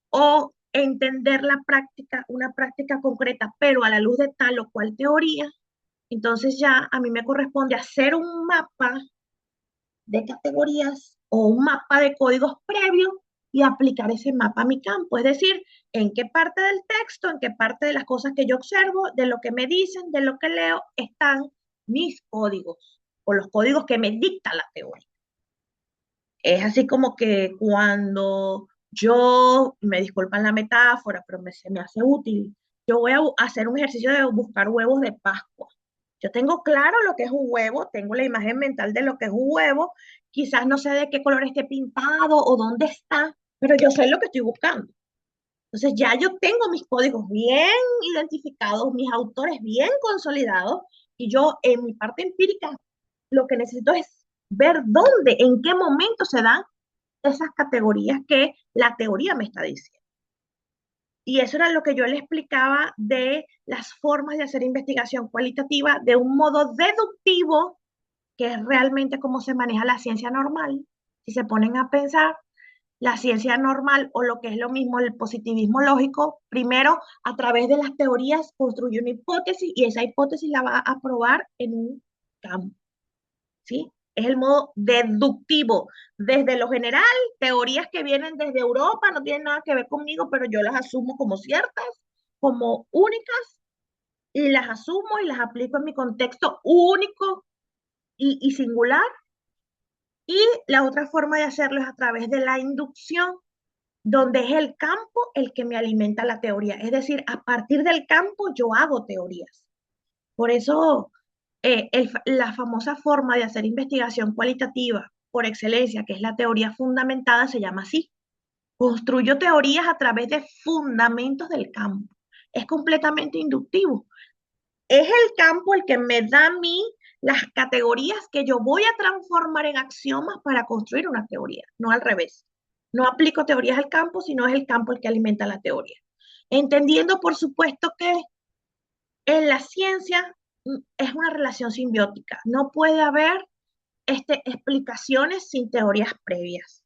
o entender la práctica, una práctica concreta, pero a la luz de tal o cual teoría, entonces ya a mí me corresponde hacer un mapa de categorías o un mapa de códigos previos y aplicar ese mapa a mi campo. Es decir, en qué parte del texto, en qué parte de las cosas que yo observo, de lo que me dicen, de lo que leo, están mis códigos o los códigos que me dicta la teoría. Es así como que cuando yo, me disculpan la metáfora, pero se me hace útil, yo voy a hacer un ejercicio de buscar huevos de Pascua. Yo tengo claro lo que es un huevo, tengo la imagen mental de lo que es un huevo, quizás no sé de qué color esté pintado o dónde está, pero yo sé lo que estoy buscando. Entonces ya yo tengo mis códigos bien identificados, mis autores bien consolidados, y yo en mi parte empírica lo que necesito es ver dónde, en qué momento se dan esas categorías que la teoría me está diciendo. Y eso era lo que yo le explicaba de las formas de hacer investigación cualitativa de un modo deductivo, que es realmente cómo se maneja la ciencia normal. Si se ponen a pensar, la ciencia normal, o lo que es lo mismo, el positivismo lógico, primero a través de las teorías construye una hipótesis y esa hipótesis la va a probar en un campo, ¿sí? Es el modo deductivo. Desde lo general, teorías que vienen desde Europa no tienen nada que ver conmigo, pero yo las asumo como ciertas, como únicas, y las asumo y las aplico en mi contexto único y singular. Y la otra forma de hacerlo es a través de la inducción, donde es el campo el que me alimenta la teoría. Es decir, a partir del campo yo hago teorías. Por eso la famosa forma de hacer investigación cualitativa por excelencia, que es la teoría fundamentada, se llama así. Construyo teorías a través de fundamentos del campo. Es completamente inductivo. Es el campo el que me da a mí las categorías que yo voy a transformar en axiomas para construir una teoría, no al revés. No aplico teorías al campo, sino es el campo el que alimenta la teoría. Entendiendo, por supuesto, que en la ciencia es una relación simbiótica. No puede haber explicaciones sin teorías previas.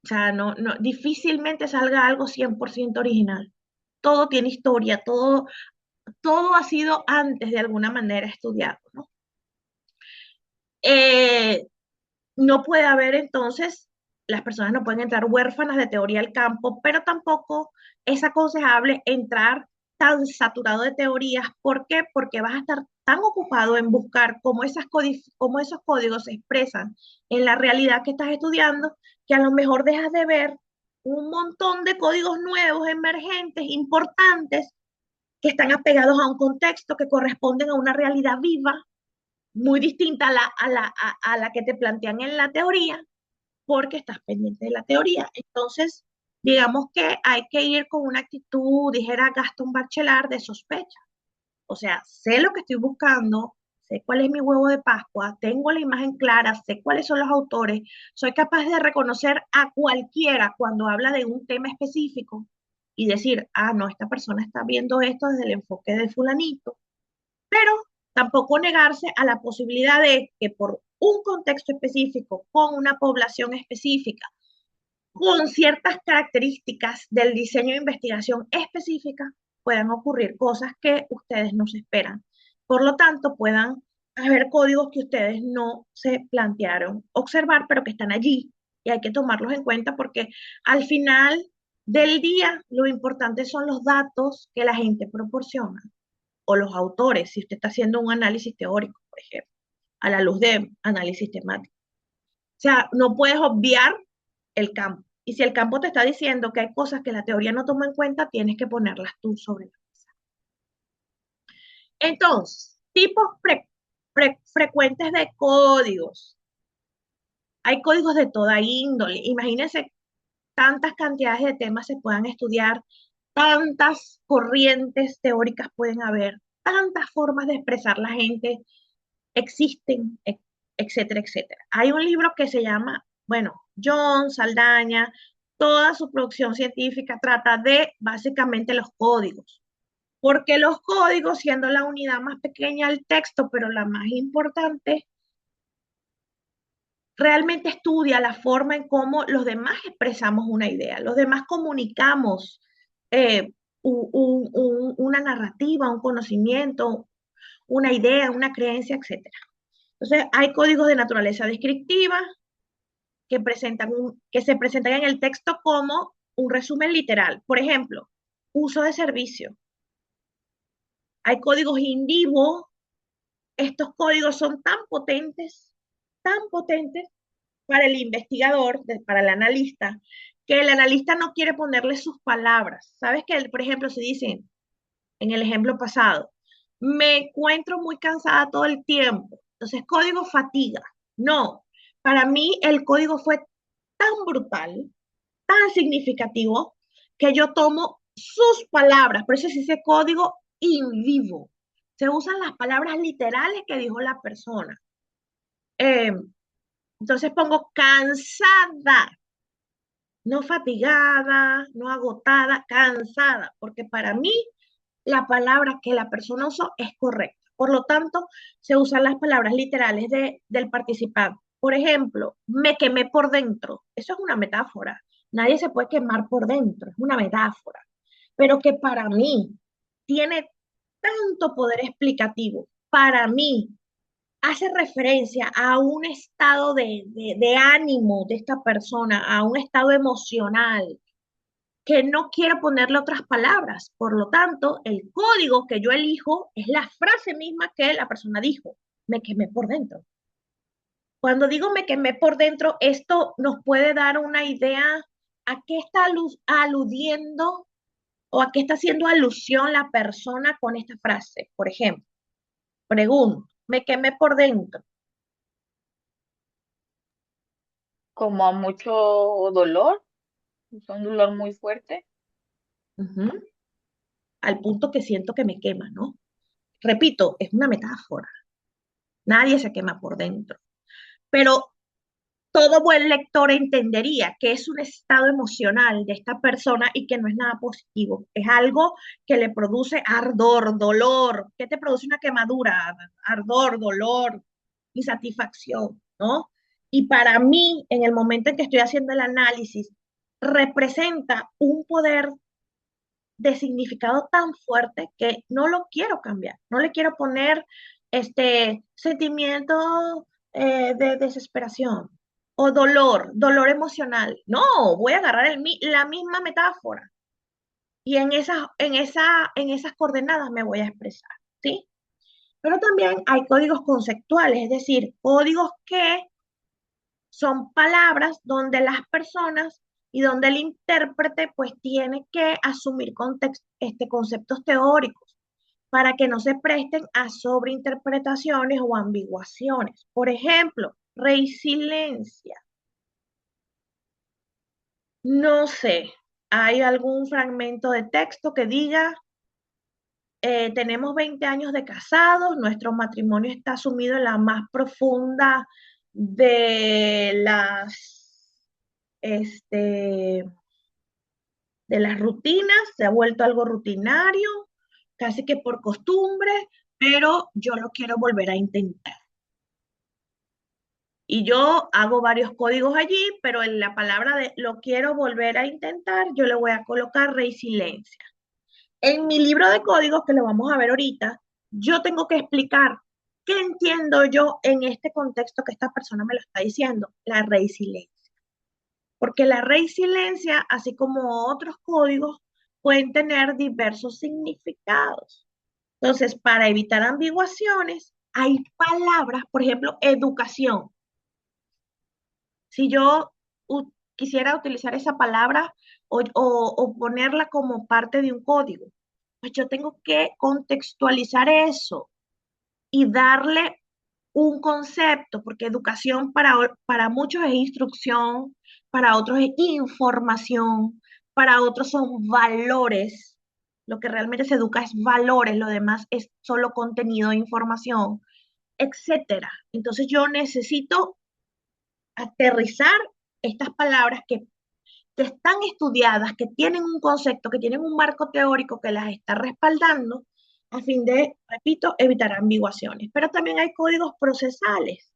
O sea, difícilmente salga algo 100% original. Todo tiene historia, todo ha sido antes de alguna manera estudiado, ¿no? Eh, no puede haber entonces, las personas no pueden entrar huérfanas de teoría al campo, pero tampoco es aconsejable entrar tan saturado de teorías. ¿Por qué? Porque vas a estar tan ocupado en buscar cómo esos códigos se expresan en la realidad que estás estudiando, que a lo mejor dejas de ver un montón de códigos nuevos, emergentes, importantes, que están apegados a un contexto, que corresponden a una realidad viva, muy distinta a la que te plantean en la teoría, porque estás pendiente de la teoría. Entonces, digamos que hay que ir con una actitud, dijera Gaston Bachelard, de sospecha. O sea, sé lo que estoy buscando, sé cuál es mi huevo de Pascua, tengo la imagen clara, sé cuáles son los autores, soy capaz de reconocer a cualquiera cuando habla de un tema específico y decir, ah, no, esta persona está viendo esto desde el enfoque de fulanito, pero tampoco negarse a la posibilidad de que por un contexto específico, con una población específica, con ciertas características del diseño de investigación específica, puedan ocurrir cosas que ustedes no se esperan. Por lo tanto, puedan haber códigos que ustedes no se plantearon observar, pero que están allí y hay que tomarlos en cuenta porque al final del día lo importante son los datos que la gente proporciona o los autores, si usted está haciendo un análisis teórico, por ejemplo, a la luz de análisis temático. O sea, no puedes obviar el campo. Y si el campo te está diciendo que hay cosas que la teoría no toma en cuenta, tienes que ponerlas tú sobre la mesa. Entonces, tipos frecuentes de códigos. Hay códigos de toda índole. Imagínense tantas cantidades de temas se puedan estudiar, tantas corrientes teóricas pueden haber, tantas formas de expresar la gente existen, etcétera, etcétera. Hay un libro que se llama, bueno, John Saldaña, toda su producción científica trata de básicamente los códigos, porque los códigos, siendo la unidad más pequeña del texto, pero la más importante, realmente estudia la forma en cómo los demás expresamos una idea, los demás comunicamos eh, una narrativa, un conocimiento, una idea, una creencia, etcétera. Entonces, hay códigos de naturaleza descriptiva que se presentan en el texto como un resumen literal. Por ejemplo, uso de servicio. Hay códigos in vivo. Estos códigos son tan potentes para el investigador, para el analista, que el analista no quiere ponerle sus palabras. ¿Sabes que, por ejemplo, si dicen, en el ejemplo pasado, me encuentro muy cansada todo el tiempo? Entonces, código fatiga. No, para mí el código fue tan brutal, tan significativo, que yo tomo sus palabras, por eso se dice código in vivo. Se usan las palabras literales que dijo la persona. Eh, entonces pongo cansada, no fatigada, no agotada, cansada, porque para mí la palabra que la persona usó es correcta. Por lo tanto, se usan las palabras literales del participante. Por ejemplo, me quemé por dentro. Eso es una metáfora. Nadie se puede quemar por dentro, es una metáfora. Pero que para mí tiene tanto poder explicativo. Para mí hace referencia a un estado de ánimo de esta persona, a un estado emocional, que no quiero ponerle otras palabras. Por lo tanto, el código que yo elijo es la frase misma que la persona dijo. Me quemé por dentro. Cuando digo me quemé por dentro, esto nos puede dar una idea a qué está aludiendo o a qué está haciendo alusión la persona con esta frase. Por ejemplo, pregunto, me quemé por dentro. como a mucho dolor, es un dolor muy fuerte. Ujú. Al punto que siento que me quema, ¿no? Repito, es una metáfora. Nadie se quema por dentro. Pero todo buen lector entendería que es un estado emocional de esta persona y que no es nada positivo. Es algo que le produce ardor, dolor. ¿Qué te produce una quemadura? Ardor, dolor, insatisfacción, ¿no? Y para mí, en el momento en que estoy haciendo el análisis, representa un poder de significado tan fuerte que no lo quiero cambiar, no le quiero poner este sentimiento de desesperación o dolor emocional. No, voy a agarrar la misma metáfora y en esas coordenadas me voy a expresar, ¿sí? Pero también hay códigos conceptuales, es decir, códigos que son palabras donde las personas y donde el intérprete pues tiene que asumir conceptos teóricos para que no se presten a sobreinterpretaciones o ambiguaciones. Por ejemplo, resiliencia. No sé, ¿hay algún fragmento de texto que diga, tenemos 20 años de casados, nuestro matrimonio está sumido en la más profunda de este, de las rutinas, se ha vuelto algo rutinario, casi que por costumbre, pero yo lo quiero volver a intentar. Y yo hago varios códigos allí, pero en la palabra de lo quiero volver a intentar, yo le voy a colocar resiliencia. En mi libro de códigos, que lo vamos a ver ahorita, yo tengo que explicar qué entiendo yo en este contexto que esta persona me lo está diciendo, la resiliencia. Porque la resiliencia, así como otros códigos, pueden tener diversos significados. Entonces, para evitar ambiguaciones, hay palabras, por ejemplo, educación. Si yo quisiera utilizar esa palabra o ponerla como parte de un código, pues yo tengo que contextualizar eso y darle un concepto, porque educación para muchos es instrucción, para otros es información, para otros son valores. Lo que realmente se educa es valores, lo demás es solo contenido de información, etcétera. Entonces yo necesito aterrizar estas palabras que están estudiadas, que tienen un concepto, que tienen un marco teórico que las está respaldando, a fin de, repito, evitar ambiguaciones. Pero también hay códigos procesales,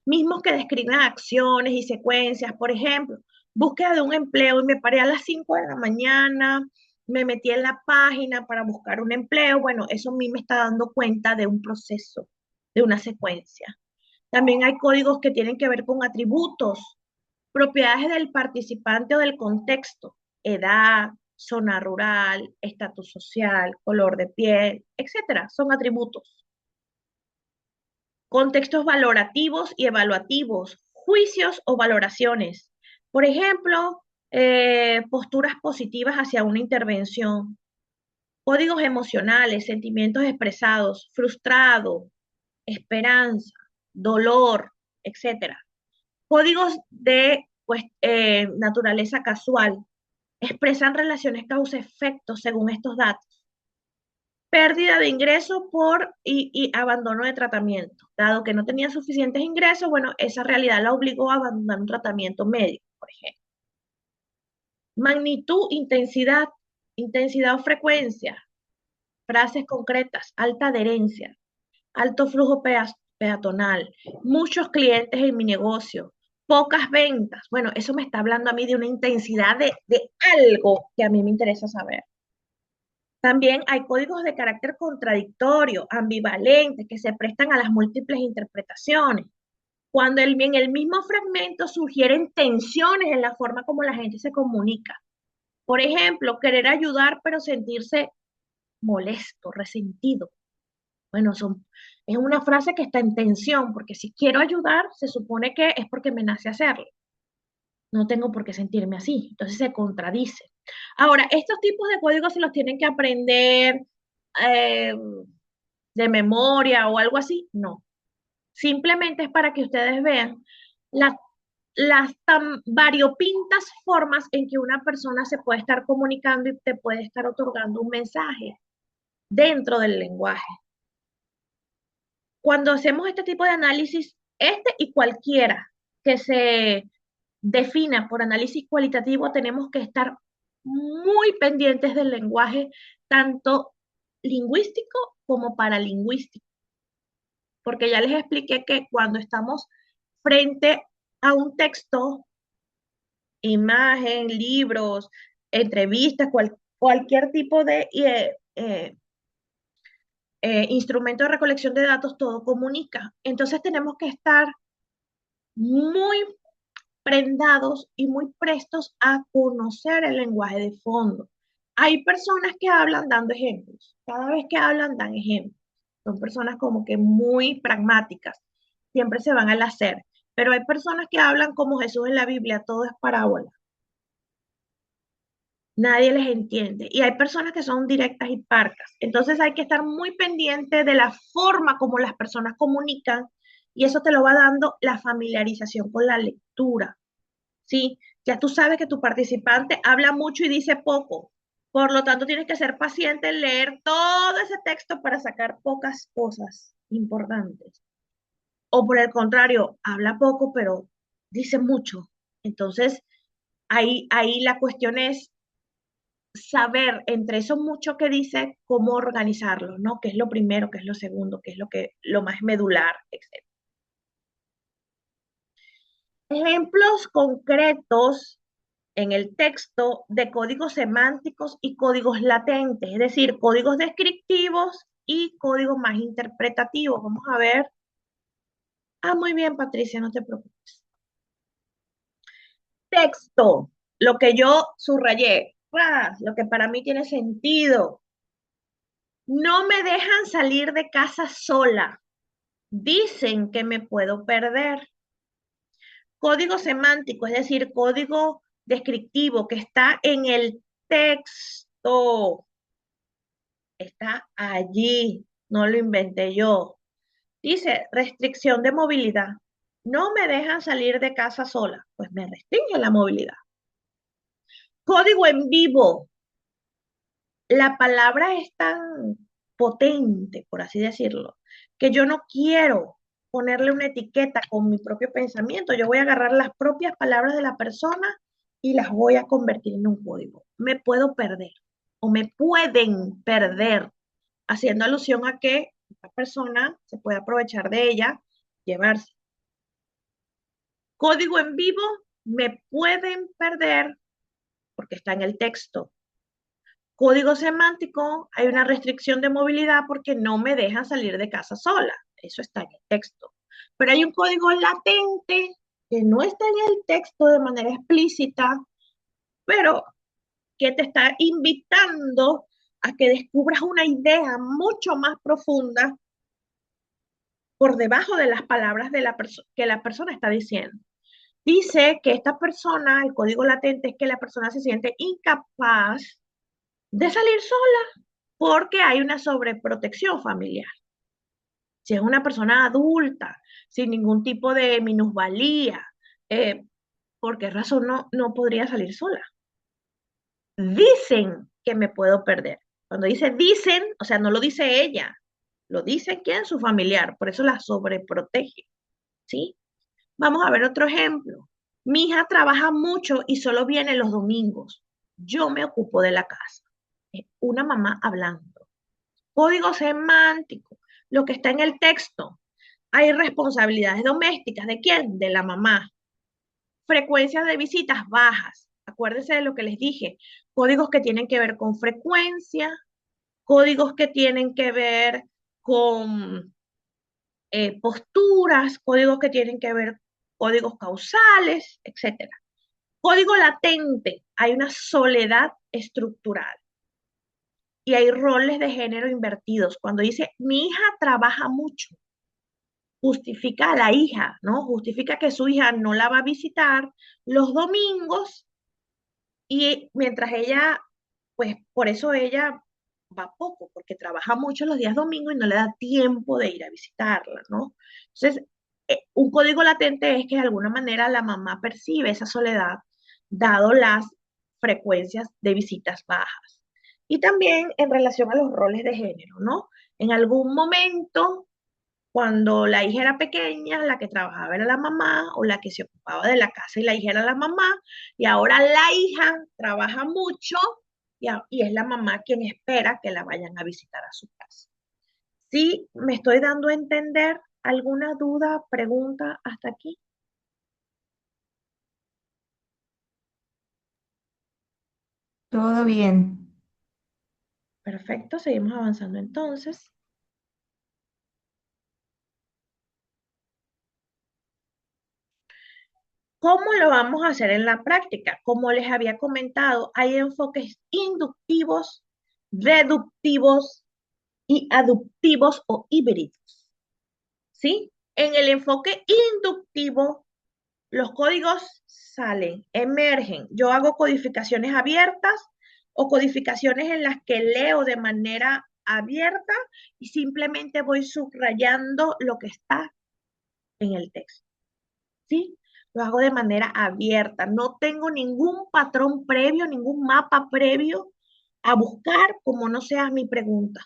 mismos que describen acciones y secuencias. Por ejemplo, búsqueda de un empleo y me paré a las 5 de la mañana, me metí en la página para buscar un empleo. Bueno, eso a mí me está dando cuenta de un proceso, de una secuencia. También hay códigos que tienen que ver con atributos, propiedades del participante o del contexto, edad, zona rural, estatus social, color de piel, etcétera, son atributos. Contextos valorativos y evaluativos, juicios o valoraciones. Por ejemplo, posturas positivas hacia una intervención, códigos emocionales, sentimientos expresados, frustrado, esperanza, dolor, etcétera. Códigos de pues, naturaleza casual expresan relaciones causa-efecto según estos datos. Pérdida de ingresos y abandono de tratamiento. Dado que no tenía suficientes ingresos, bueno, esa realidad la obligó a abandonar un tratamiento médico, por ejemplo. Magnitud, intensidad o frecuencia. Frases concretas, alta adherencia, alto flujo peatonal, muchos clientes en mi negocio, pocas ventas. Bueno, eso me está hablando a mí de una intensidad de algo que a mí me interesa saber. También hay códigos de carácter contradictorio, ambivalente, que se prestan a las múltiples interpretaciones. Cuando en el mismo fragmento sugieren tensiones en la forma como la gente se comunica. Por ejemplo, querer ayudar pero sentirse molesto, resentido. Bueno, es una frase que está en tensión, porque si quiero ayudar, se supone que es porque me nace hacerlo. No tengo por qué sentirme así. Entonces se contradice. Ahora, estos tipos de códigos se los tienen que aprender eh, de memoria o algo así. No. Simplemente es para que ustedes vean la las tan variopintas formas en que una persona se puede estar comunicando y te puede estar otorgando un mensaje dentro del lenguaje. Cuando hacemos este tipo de análisis, este y cualquiera que se defina por análisis cualitativo, tenemos que estar muy pendientes del lenguaje, tanto lingüístico como paralingüístico, porque ya les expliqué que cuando estamos frente a un texto, imagen, libros, entrevistas, cualquier tipo de instrumento de recolección de datos, todo comunica. Entonces tenemos que estar muy prendados y muy prestos a conocer el lenguaje de fondo. Hay personas que hablan dando ejemplos. Cada vez que hablan, dan ejemplos. Son personas como que muy pragmáticas. Siempre se van al hacer. Pero hay personas que hablan como Jesús en la Biblia, todo es parábola. Nadie les entiende. Y hay personas que son directas y parcas. Entonces hay que estar muy pendiente de la forma como las personas comunican y eso te lo va dando la familiarización con la lectura. ¿Sí? Ya tú sabes que tu participante habla mucho y dice poco. Por lo tanto, tienes que ser paciente en leer todo ese texto para sacar pocas cosas importantes. O por el contrario, habla poco, pero dice mucho. Entonces, ahí la cuestión es saber entre eso mucho que dice, cómo organizarlo, ¿no? ¿Qué es lo primero, qué es lo segundo, qué es lo más medular, etcétera? Ejemplos concretos en el texto de códigos semánticos y códigos latentes, es decir, códigos descriptivos y códigos más interpretativos. Vamos a ver. Ah, muy bien, Patricia, no te preocupes. Texto, lo que yo subrayé, lo que para mí tiene sentido. No me dejan salir de casa sola. Dicen que me puedo perder. Código semántico, es decir, código descriptivo que está en el texto. Está allí, no lo inventé yo. Dice, restricción de movilidad. No me dejan salir de casa sola, pues me restringe la movilidad. Código en vivo. La palabra es tan potente, por así decirlo, que yo no quiero ponerle una etiqueta con mi propio pensamiento. Yo voy a agarrar las propias palabras de la persona y las voy a convertir en un código. Me puedo perder o me pueden perder, haciendo alusión a que esta persona se puede aprovechar de ella, llevarse. Código en vivo, me pueden perder porque está en el texto. Código semántico, hay una restricción de movilidad porque no me dejan salir de casa sola. Eso está en el texto. Pero hay un código latente que no está en el texto de manera explícita, pero que te está invitando a que descubras una idea mucho más profunda por debajo de las palabras de que la persona está diciendo. Dice que esta persona, el código latente es que la persona se siente incapaz de salir sola porque hay una sobreprotección familiar. Si es una persona adulta, sin ningún tipo de minusvalía, ¿por qué razón no podría salir sola? Dicen que me puedo perder. Cuando dice dicen, o sea, no lo dice ella, lo dice quién, su familiar, por eso la sobreprotege, ¿sí? Vamos a ver otro ejemplo. Mi hija trabaja mucho y solo viene los domingos. Yo me ocupo de la casa. Una mamá hablando. Código semántico, lo que está en el texto. Hay responsabilidades domésticas. ¿De quién? De la mamá. Frecuencias de visitas bajas. Acuérdense de lo que les dije. Códigos que tienen que ver con frecuencia, códigos que tienen que ver con posturas, códigos que tienen que ver, códigos causales, etcétera. Código latente, hay una soledad estructural y hay roles de género invertidos. Cuando dice, mi hija trabaja mucho, justifica a la hija, ¿no? Justifica que su hija no la va a visitar los domingos y mientras ella, pues por eso ella va poco, porque trabaja mucho los días domingos y no le da tiempo de ir a visitarla, ¿no? Entonces, un código latente es que de alguna manera la mamá percibe esa soledad, dado las frecuencias de visitas bajas. Y también en relación a los roles de género, ¿no? En algún momento, cuando la hija era pequeña, la que trabajaba era la mamá o la que se ocupaba de la casa y la hija era la mamá, y ahora la hija trabaja mucho y es la mamá quien espera que la vayan a visitar a su casa. ¿Sí me estoy dando a entender? ¿Alguna duda, pregunta hasta aquí? Todo bien. Perfecto, seguimos avanzando entonces. ¿Cómo lo vamos a hacer en la práctica? Como les había comentado, hay enfoques inductivos, deductivos y aductivos o híbridos, ¿sí? En el enfoque inductivo, los códigos salen, emergen. Yo hago codificaciones abiertas o codificaciones en las que leo de manera abierta y simplemente voy subrayando lo que está en el texto, ¿sí? Lo hago de manera abierta. No tengo ningún patrón previo, ningún mapa previo a buscar como no sea mi pregunta.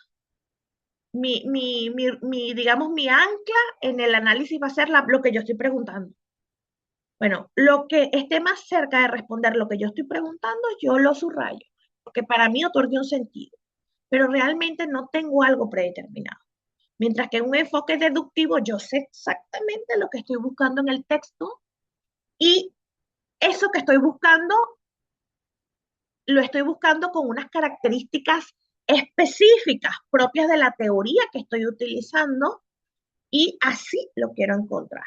Digamos, mi ancla en el análisis va a ser lo que yo estoy preguntando. Bueno, lo que esté más cerca de responder lo que yo estoy preguntando, yo lo subrayo, porque para mí otorga un sentido, pero realmente no tengo algo predeterminado. Mientras que en un enfoque deductivo, yo sé exactamente lo que estoy buscando en el texto y eso que estoy buscando, lo estoy buscando con unas características específicas propias de la teoría que estoy utilizando y así lo quiero encontrar.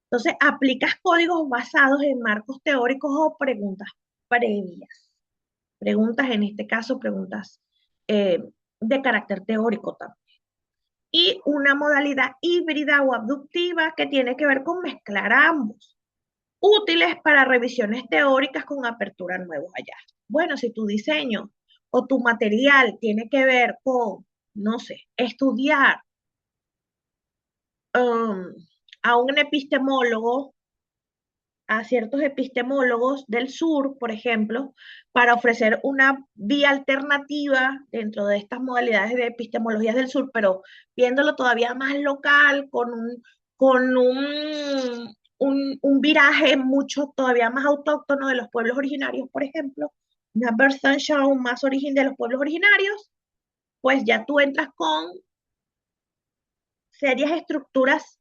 Entonces, aplicas códigos basados en marcos teóricos o preguntas previas. Preguntas, en este caso, preguntas de carácter teórico también. Y una modalidad híbrida o abductiva que tiene que ver con mezclar ambos, útiles para revisiones teóricas con apertura a nuevos hallazgos. Bueno, si tu diseño o tu material tiene que ver con, no sé, estudiar um, a un epistemólogo, a ciertos epistemólogos del sur, por ejemplo, para ofrecer una vía alternativa dentro de estas modalidades de epistemologías del sur, pero viéndolo todavía más local, con un viraje mucho todavía más autóctono de los pueblos originarios, por ejemplo, una Bertrand más origen de los pueblos originarios, pues ya tú entras con serias estructuras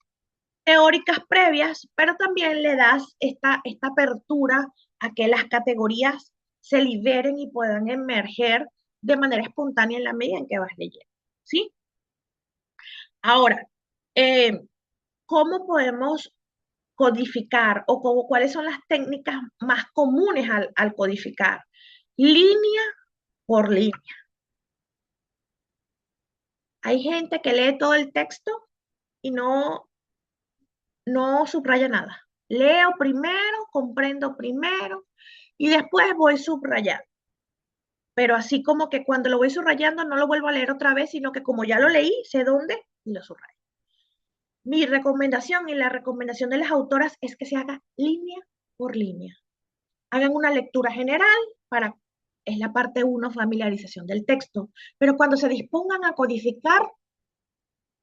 teóricas previas, pero también le das esta apertura a que las categorías se liberen y puedan emerger de manera espontánea en la medida en que vas leyendo, ¿sí? Ahora, eh, ¿cómo podemos codificar o cuáles son las técnicas más comunes al codificar? Línea por línea. Hay gente que lee todo el texto y no subraya nada. Leo primero, comprendo primero y después voy subrayando. Pero así como que cuando lo voy subrayando no lo vuelvo a leer otra vez, sino que como ya lo leí, sé dónde y lo subrayo. Mi recomendación y la recomendación de las autoras es que se haga línea por línea. Hagan una lectura general para, es la parte uno, familiarización del texto. Pero cuando se dispongan a codificar,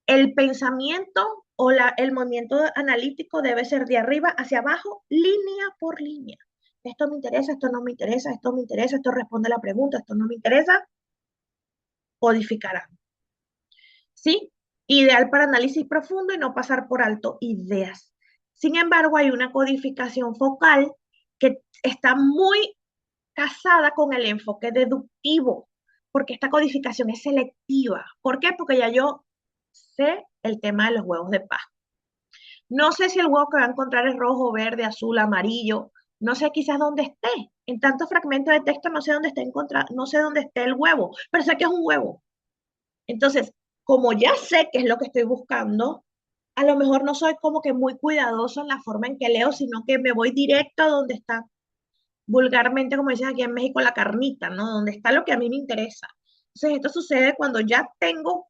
el pensamiento o el movimiento analítico debe ser de arriba hacia abajo, línea por línea. Esto me interesa, esto no me interesa, esto me interesa, esto responde a la pregunta, esto no me interesa, codificarán. ¿Sí? Ideal para análisis profundo y no pasar por alto ideas. Sin embargo, hay una codificación focal que está muy casada con el enfoque deductivo, porque esta codificación es selectiva. ¿Por qué? Porque ya yo sé el tema de los huevos de Pascua. No sé si el huevo que va a encontrar es rojo, verde, azul, amarillo. No sé quizás dónde esté. En tantos fragmentos de texto no sé dónde está no sé dónde esté el huevo, pero sé que es un huevo. Entonces, como ya sé qué es lo que estoy buscando, a lo mejor no soy como que muy cuidadoso en la forma en que leo, sino que me voy directo a donde está, vulgarmente, como dicen aquí en México, la carnita, ¿no? Donde está lo que a mí me interesa. Entonces, esto sucede cuando ya tengo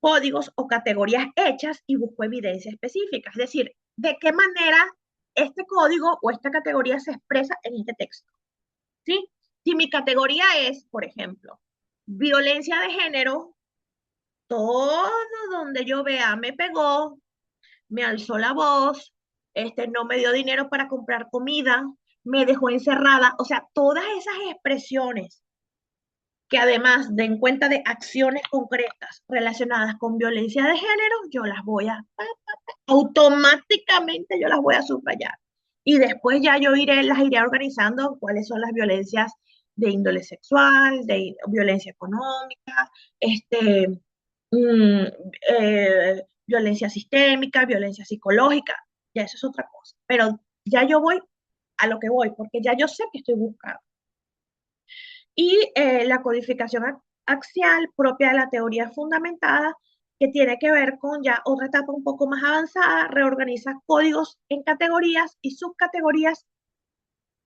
códigos o categorías hechas y busco evidencia específica. Es decir, de qué manera este código o esta categoría se expresa en este texto. ¿Sí? Si mi categoría es, por ejemplo, violencia de género, todo donde yo vea me pegó, me alzó la voz, no me dio dinero para comprar comida, me dejó encerrada, o sea, todas esas expresiones que además den cuenta de acciones concretas relacionadas con violencia de género, yo las voy a, automáticamente yo las voy a subrayar. Y después ya las iré organizando cuáles son las violencias de índole sexual, de violencia económica, este, mm, violencia sistémica, violencia psicológica, ya eso es otra cosa. Pero ya yo voy a lo que voy, porque ya yo sé que estoy buscando. Y la codificación axial propia de la teoría fundamentada, que tiene que ver con ya otra etapa un poco más avanzada, reorganiza códigos en categorías y subcategorías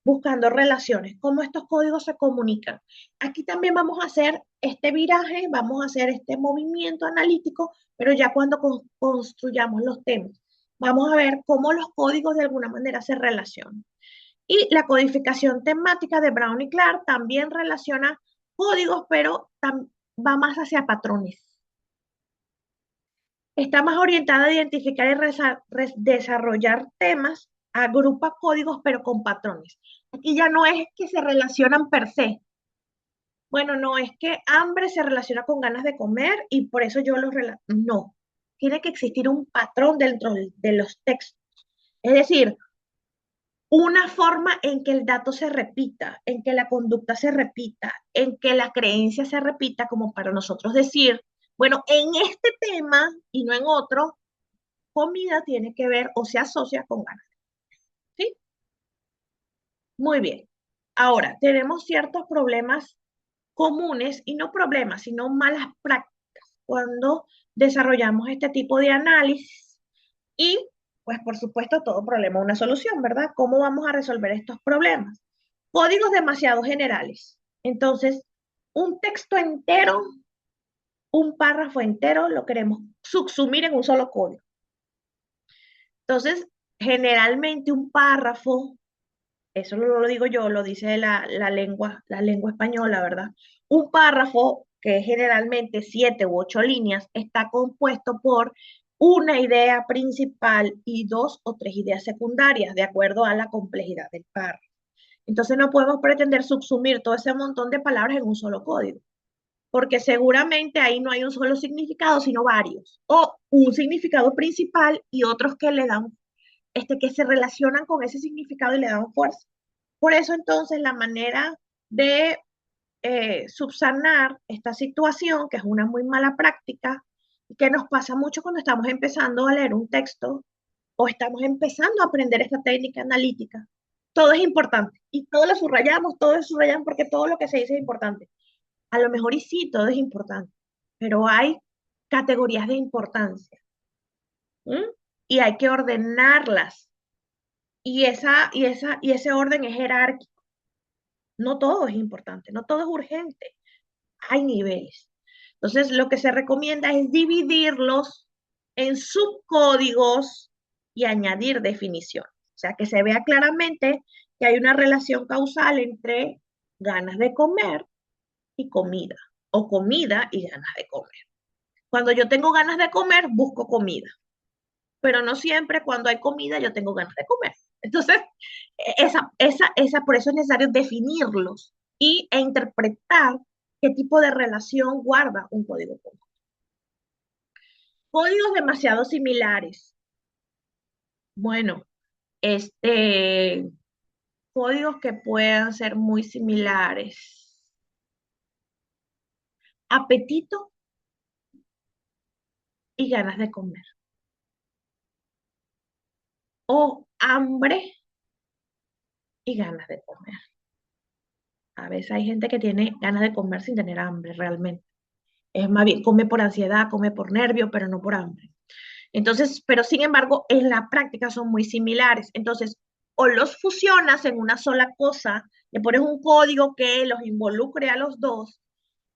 buscando relaciones, cómo estos códigos se comunican. Aquí también vamos a hacer este viraje, vamos a hacer este movimiento analítico, pero ya cuando construyamos los temas, vamos a ver cómo los códigos de alguna manera se relacionan. Y la codificación temática de Brown y Clark también relaciona códigos, pero va más hacia patrones. Está más orientada a identificar y desarrollar temas, agrupa códigos, pero con patrones. Aquí ya no es que se relacionan per se. Bueno, no es que hambre se relaciona con ganas de comer y por eso yo los relaciono. No, tiene que existir un patrón dentro de los textos. Es decir, una forma en que el dato se repita, en que la conducta se repita, en que la creencia se repita, como para nosotros decir, bueno, en este tema y no en otro, comida tiene que ver o se asocia con ganas. ¿Sí? Muy bien. Ahora, tenemos ciertos problemas comunes, y no problemas, sino malas prácticas cuando desarrollamos este tipo de análisis y, pues, por supuesto, todo problema una solución, ¿verdad? ¿Cómo vamos a resolver estos problemas? Códigos demasiado generales. Entonces, un texto entero, un párrafo entero, lo queremos subsumir en un solo código. Entonces, generalmente un párrafo, eso no lo digo yo, lo dice la lengua española, ¿verdad? Un párrafo, que es generalmente 7 u 8 líneas, está compuesto por una idea principal y 2 o 3 ideas secundarias, de acuerdo a la complejidad del párrafo. Entonces no podemos pretender subsumir todo ese montón de palabras en un solo código, porque seguramente ahí no hay un solo significado, sino varios, o un significado principal y otros que le dan, que se relacionan con ese significado y le dan fuerza. Por eso entonces la manera de subsanar esta situación, que es una muy mala práctica, que nos pasa mucho cuando estamos empezando a leer un texto o estamos empezando a aprender esta técnica analítica. Todo es importante y todo lo subrayamos porque todo lo que se dice es importante. A lo mejor y sí, todo es importante, pero hay categorías de importancia. ¿Mm? Y hay que ordenarlas. Y ese orden es jerárquico. No todo es importante, no todo es urgente. Hay niveles. Entonces, lo que se recomienda es dividirlos en subcódigos y añadir definiciones. O sea, que se vea claramente que hay una relación causal entre ganas de comer y comida, o comida y ganas de comer. Cuando yo tengo ganas de comer, busco comida, pero no siempre cuando hay comida yo tengo ganas de comer. Entonces, por eso es necesario definirlos e interpretar qué tipo de relación guarda un código común. Códigos demasiado similares. Bueno, este, códigos que puedan ser muy similares. Apetito y ganas de comer. O hambre y ganas de comer. A veces hay gente que tiene ganas de comer sin tener hambre realmente. Es más bien, come por ansiedad, come por nervio, pero no por hambre. Entonces, pero sin embargo, en la práctica son muy similares. Entonces, o los fusionas en una sola cosa, le pones un código que los involucre a los dos,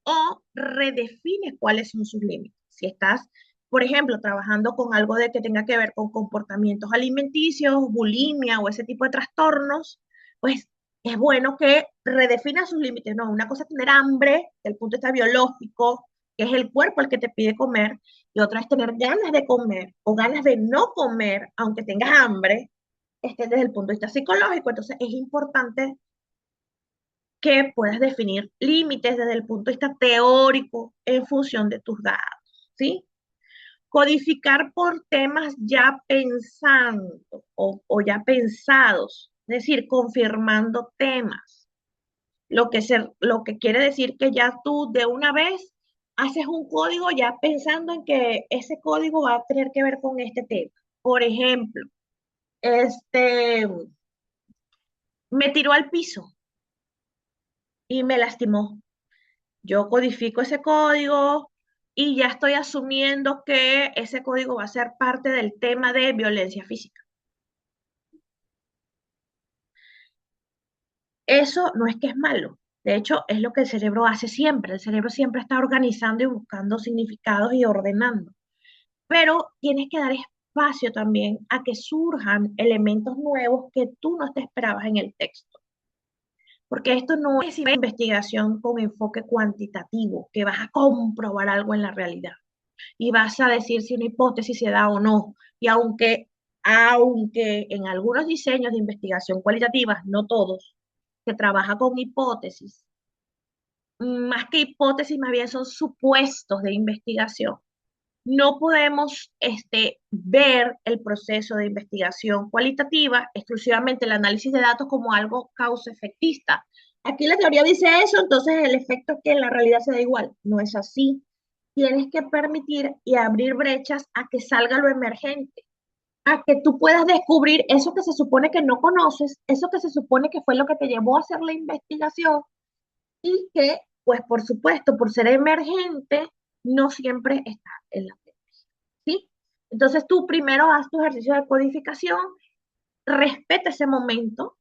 o redefines cuáles son sus límites. Si estás, por ejemplo, trabajando con algo de que tenga que ver con comportamientos alimenticios, bulimia o ese tipo de trastornos, pues es bueno que redefina sus límites. No, una cosa es tener hambre, desde el punto de vista biológico, que es el cuerpo el que te pide comer, y otra es tener ganas de comer o ganas de no comer, aunque tengas hambre, desde el punto de vista psicológico. Entonces es importante que puedas definir límites desde el punto de vista teórico en función de tus datos, ¿sí? Codificar por temas ya pensando o ya pensados, es decir, confirmando temas, lo que quiere decir que ya tú de una vez haces un código ya pensando en que ese código va a tener que ver con este tema. Por ejemplo, este, me tiró al piso y me lastimó. Yo codifico ese código y ya estoy asumiendo que ese código va a ser parte del tema de violencia física. Eso no es que es malo. De hecho, es lo que el cerebro hace siempre. El cerebro siempre está organizando y buscando significados y ordenando. Pero tienes que dar espacio también a que surjan elementos nuevos que tú no te esperabas en el texto. Porque esto no es una investigación con enfoque cuantitativo, que vas a comprobar algo en la realidad y vas a decir si una hipótesis se da o no. Y aunque en algunos diseños de investigación cualitativa, no todos, se trabaja con hipótesis, más que hipótesis, más bien son supuestos de investigación. No podemos ver el proceso de investigación cualitativa, exclusivamente el análisis de datos, como algo causa-efectista. Aquí la teoría dice eso, entonces el efecto es que en la realidad se da igual. No es así. Tienes que permitir y abrir brechas a que salga lo emergente, a que tú puedas descubrir eso que se supone que no conoces, eso que se supone que fue lo que te llevó a hacer la investigación y que, pues por supuesto, por ser emergente, no siempre está en la teoría, ¿sí? Entonces tú primero haz tu ejercicio de codificación, respeta ese momento,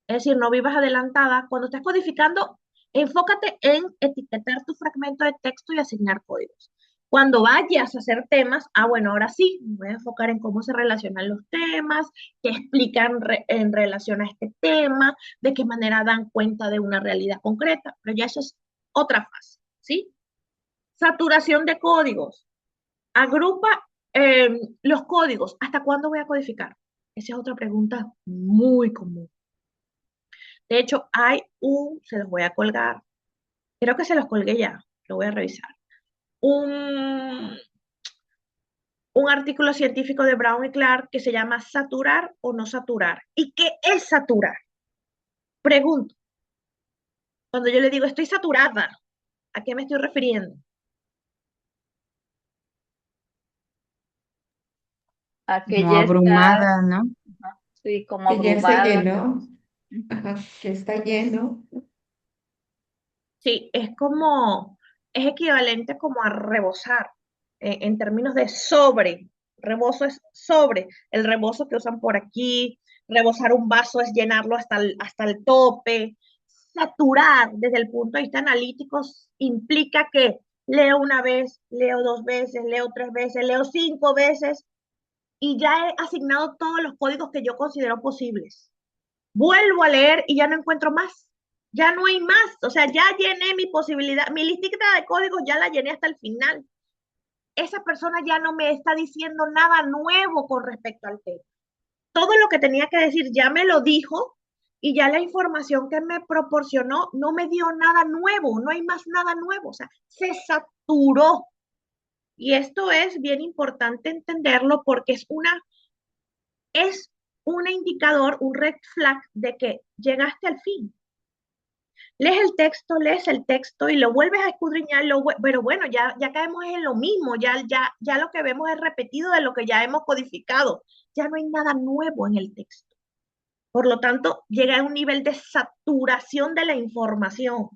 es decir, no vivas adelantada. Cuando estés codificando, enfócate en etiquetar tu fragmento de texto y asignar códigos. Cuando vayas a hacer temas, bueno, ahora sí, me voy a enfocar en cómo se relacionan los temas, qué explican en relación a este tema, de qué manera dan cuenta de una realidad concreta, pero ya eso es otra fase, ¿sí? Saturación de códigos. Agrupa los códigos. ¿Hasta cuándo voy a codificar? Esa es otra pregunta muy común. De hecho, se los voy a colgar, creo que se los colgué ya, lo voy a revisar. Un, un artículo científico de Brown y Clark que se llama Saturar o no saturar. ¿Y qué es saturar? Pregunto, cuando yo le digo estoy saturada, ¿a qué me estoy refiriendo? A que Como ya estás, abrumada, ¿no? ajá, sí, como Que ya se abrumada. llenó, Ujú. ajá, que está lleno. Sí, es equivalente como a rebosar, en términos de sobre. Rebozo es sobre, el rebozo que usan por aquí, rebosar un vaso es llenarlo hasta el tope. Saturar desde el punto de vista analítico implica que leo una vez, leo dos veces, leo tres veces, leo cinco veces y ya he asignado todos los códigos que yo considero posibles. Vuelvo a leer y ya no encuentro más. Ya no hay más. O sea, ya llené mi posibilidad, mi listita de códigos ya la llené hasta el final. Esa persona ya no me está diciendo nada nuevo con respecto al tema. Todo lo que tenía que decir ya me lo dijo y ya la información que me proporcionó no me dio nada nuevo, no hay más nada nuevo. O sea, se saturó. Y esto es bien importante entenderlo porque es un indicador, un red flag de que llegaste al fin. Lees el texto y lo vuelves a escudriñar, pero bueno, ya caemos en lo mismo, ya lo que vemos es repetido de lo que ya hemos codificado, ya no hay nada nuevo en el texto. Por lo tanto, llega a un nivel de saturación de la información.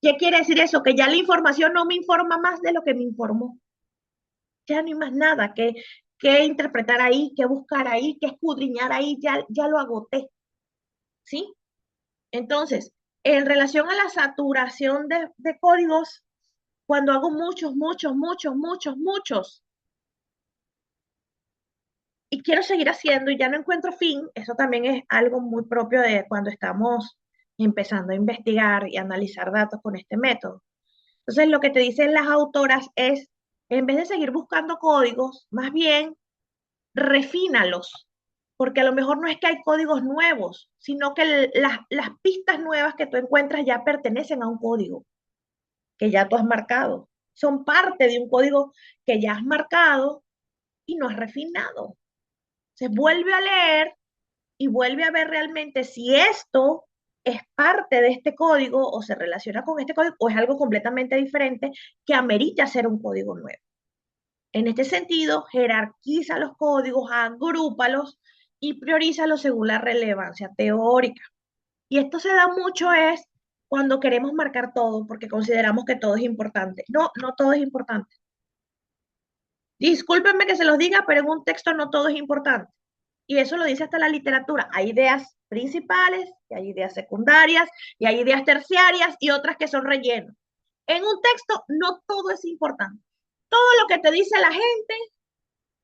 ¿Qué quiere decir eso? Que ya la información no me informa más de lo que me informó. Ya no hay más nada que interpretar ahí, que buscar ahí, que escudriñar ahí, ya lo agoté. ¿Sí? Entonces, en relación a la saturación de códigos, cuando hago muchos, muchos, muchos, muchos, muchos, y quiero seguir haciendo y ya no encuentro fin, eso también es algo muy propio de cuando estamos empezando a investigar y analizar datos con este método. Entonces, lo que te dicen las autoras es, en vez de seguir buscando códigos, más bien refínalos, porque a lo mejor no es que hay códigos nuevos, sino que las pistas nuevas que tú encuentras ya pertenecen a un código que ya tú has marcado. Son parte de un código que ya has marcado y no has refinado. Se vuelve a leer y vuelve a ver realmente si esto es parte de este código o se relaciona con este código o es algo completamente diferente que amerita ser un código nuevo. En este sentido, jerarquiza los códigos, agrúpalos y priorizalos según la relevancia teórica. Y esto se da mucho es cuando queremos marcar todo porque consideramos que todo es importante. No, no todo es importante. Discúlpenme que se los diga, pero en un texto no todo es importante. Y eso lo dice hasta la literatura. Hay ideas principales, y hay ideas secundarias, y hay ideas terciarias y otras que son relleno. En un texto no todo es importante. Todo lo que te dice la gente,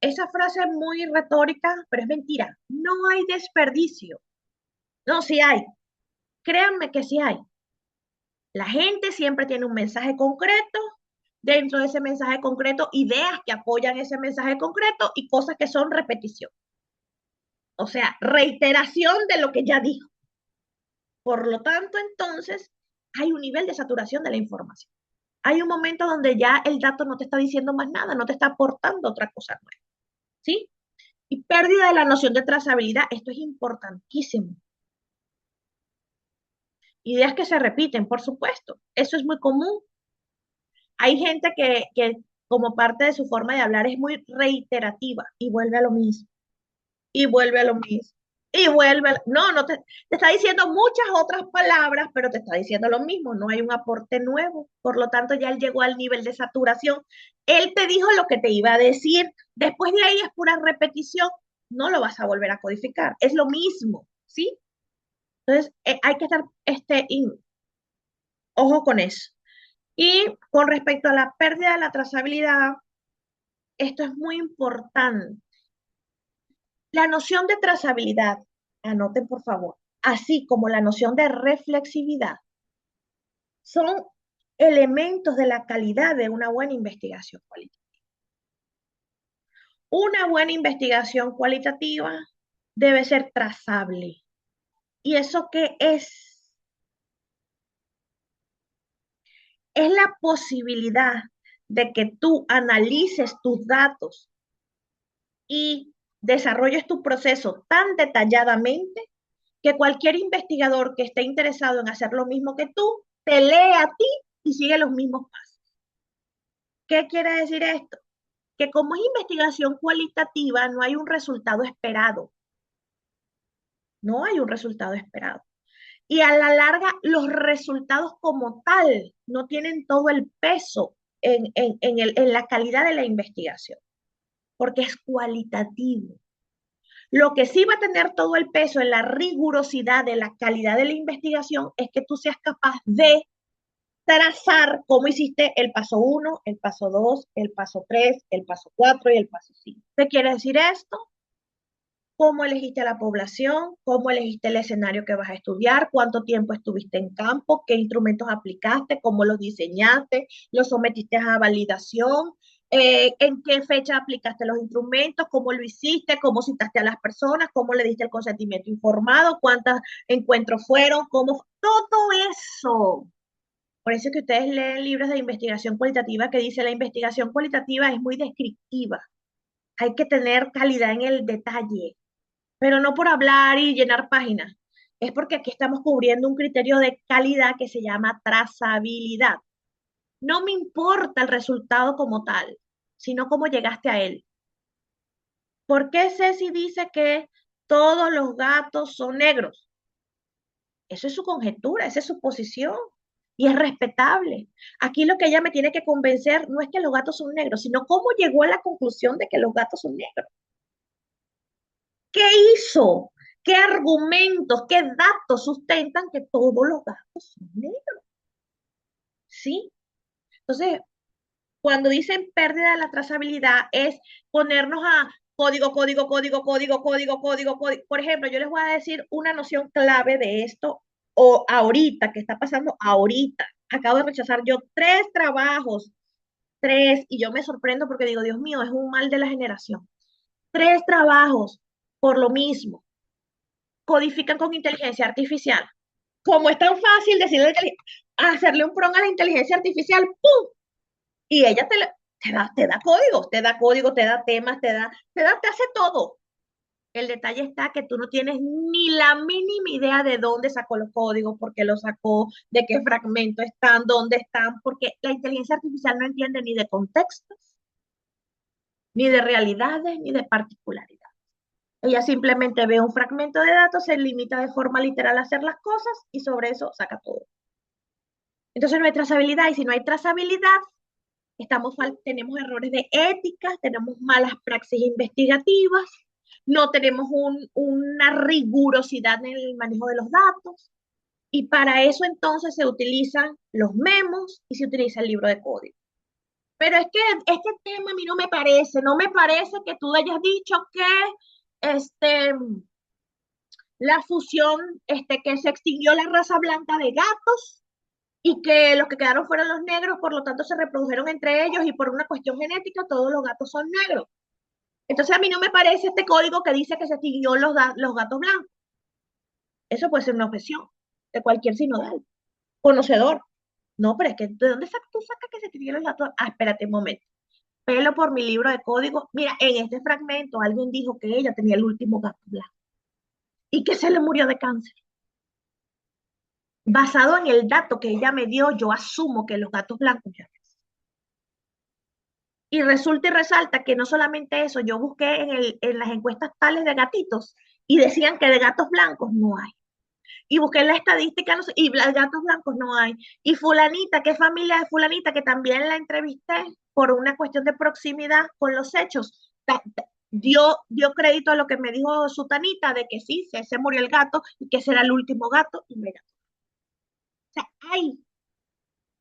esa frase es muy retórica, pero es mentira. No hay desperdicio. No, sí hay. Créanme que sí hay. La gente siempre tiene un mensaje concreto, dentro de ese mensaje concreto, ideas que apoyan ese mensaje concreto y cosas que son repetición. O sea, reiteración de lo que ya dijo. Por lo tanto, entonces, hay un nivel de saturación de la información. Hay un momento donde ya el dato no te está diciendo más nada, no te está aportando otra cosa nueva. ¿Sí? Y pérdida de la noción de trazabilidad. Esto es importantísimo. Ideas que se repiten, por supuesto. Eso es muy común. Hay gente que como parte de su forma de hablar es muy reiterativa y vuelve a lo mismo, y vuelve a lo mismo, y vuelve a... No, te está diciendo muchas otras palabras, pero te está diciendo lo mismo, no hay un aporte nuevo. Por lo tanto, ya él llegó al nivel de saturación. Él te dijo lo que te iba a decir. Después de ahí es pura repetición. No lo vas a volver a codificar. Es lo mismo, ¿sí? Entonces, hay que estar, ojo con eso. Y con respecto a la pérdida de la trazabilidad, esto es muy importante. La noción de trazabilidad, anoten por favor, así como la noción de reflexividad, son elementos de la calidad de una buena investigación cualitativa. Una buena investigación cualitativa debe ser trazable. ¿Y eso qué es? Es la posibilidad de que tú analices tus datos y desarrolles tu proceso tan detalladamente que cualquier investigador que esté interesado en hacer lo mismo que tú, te lee a ti y sigue los mismos pasos. ¿Qué quiere decir esto? Que como es investigación cualitativa, no hay un resultado esperado. No hay un resultado esperado. Y a la larga, los resultados como tal no tienen todo el peso en la calidad de la investigación, porque es cualitativo. Lo que sí va a tener todo el peso en la rigurosidad de la calidad de la investigación es que tú seas capaz de trazar cómo hiciste el paso 1, el paso 2, el paso 3, el paso 4 y el paso 5. ¿Qué quiere decir esto? ¿Cómo elegiste a la población? ¿Cómo elegiste el escenario que vas a estudiar? ¿Cuánto tiempo estuviste en campo? ¿Qué instrumentos aplicaste? ¿Cómo los diseñaste? ¿Los sometiste a validación? ¿En qué fecha aplicaste los instrumentos? ¿Cómo lo hiciste? ¿Cómo citaste a las personas? ¿Cómo le diste el consentimiento informado? ¿Cuántos encuentros fueron? ¿Cómo? Todo eso. Por eso es que ustedes leen libros de investigación cualitativa que dice la investigación cualitativa es muy descriptiva. Hay que tener calidad en el detalle, pero no por hablar y llenar páginas. Es porque aquí estamos cubriendo un criterio de calidad que se llama trazabilidad. No me importa el resultado como tal, sino cómo llegaste a él. ¿Por qué Ceci dice que todos los gatos son negros? Eso es su conjetura, esa es su posición y es respetable. Aquí lo que ella me tiene que convencer no es que los gatos son negros, sino cómo llegó a la conclusión de que los gatos son negros. ¿Qué hizo? ¿Qué argumentos, qué datos sustentan que todos los gatos son negros? ¿Sí? Entonces, Cuando dicen pérdida de la trazabilidad es ponernos a código, código, código, código, código, código, código. Por ejemplo, yo les voy a decir una noción clave de esto o ahorita, que está pasando ahorita. Acabo de rechazar yo 3 trabajos, 3, y yo me sorprendo porque digo, Dios mío, es un mal de la generación. 3 trabajos por lo mismo. Codifican con inteligencia artificial. Como es tan fácil decirle, hacerle un prompt a la inteligencia artificial, ¡pum! Y ella te da códigos, te da códigos, te da temas, te hace todo. El detalle está que tú no tienes ni la mínima idea de dónde sacó los códigos, por qué los sacó, de qué fragmento están, dónde están, porque la inteligencia artificial no entiende ni de contextos, ni de realidades, ni de particularidades. Ella simplemente ve un fragmento de datos, se limita de forma literal a hacer las cosas y sobre eso saca todo. Entonces no hay trazabilidad, y si no hay trazabilidad, tenemos errores de ética, tenemos malas praxis investigativas, no tenemos una rigurosidad en el manejo de los datos, y para eso entonces se utilizan los memos y se utiliza el libro de código. Pero es que este tema a mí no me parece que tú hayas dicho que la fusión, que se extinguió la raza blanca de gatos y que los que quedaron fueron los negros, por lo tanto se reprodujeron entre ellos y por una cuestión genética todos los gatos son negros. Entonces a mí no me parece este código que dice que se extinguió los gatos blancos. Eso puede ser una objeción de cualquier sinodal, conocedor. No, pero es que ¿de dónde tú sacas que se extinguieron los gatos? Ah, espérate un momento. Pelo por mi libro de código. Mira, en este fragmento alguien dijo que ella tenía el último gato blanco y que se le murió de cáncer. Basado en el dato que ella me dio, yo asumo que los gatos blancos ya. Y resulta y resalta que no solamente eso, yo busqué en las encuestas tales de gatitos y decían que de gatos blancos no hay. Y busqué en la estadística no sé, y gatos blancos no hay. Y fulanita, ¿qué familia de fulanita? Que también la entrevisté por una cuestión de proximidad con los hechos. Dio crédito a lo que me dijo Sutanita de que sí, se murió el gato y que ese era el último gato. Y mira, o sea, hay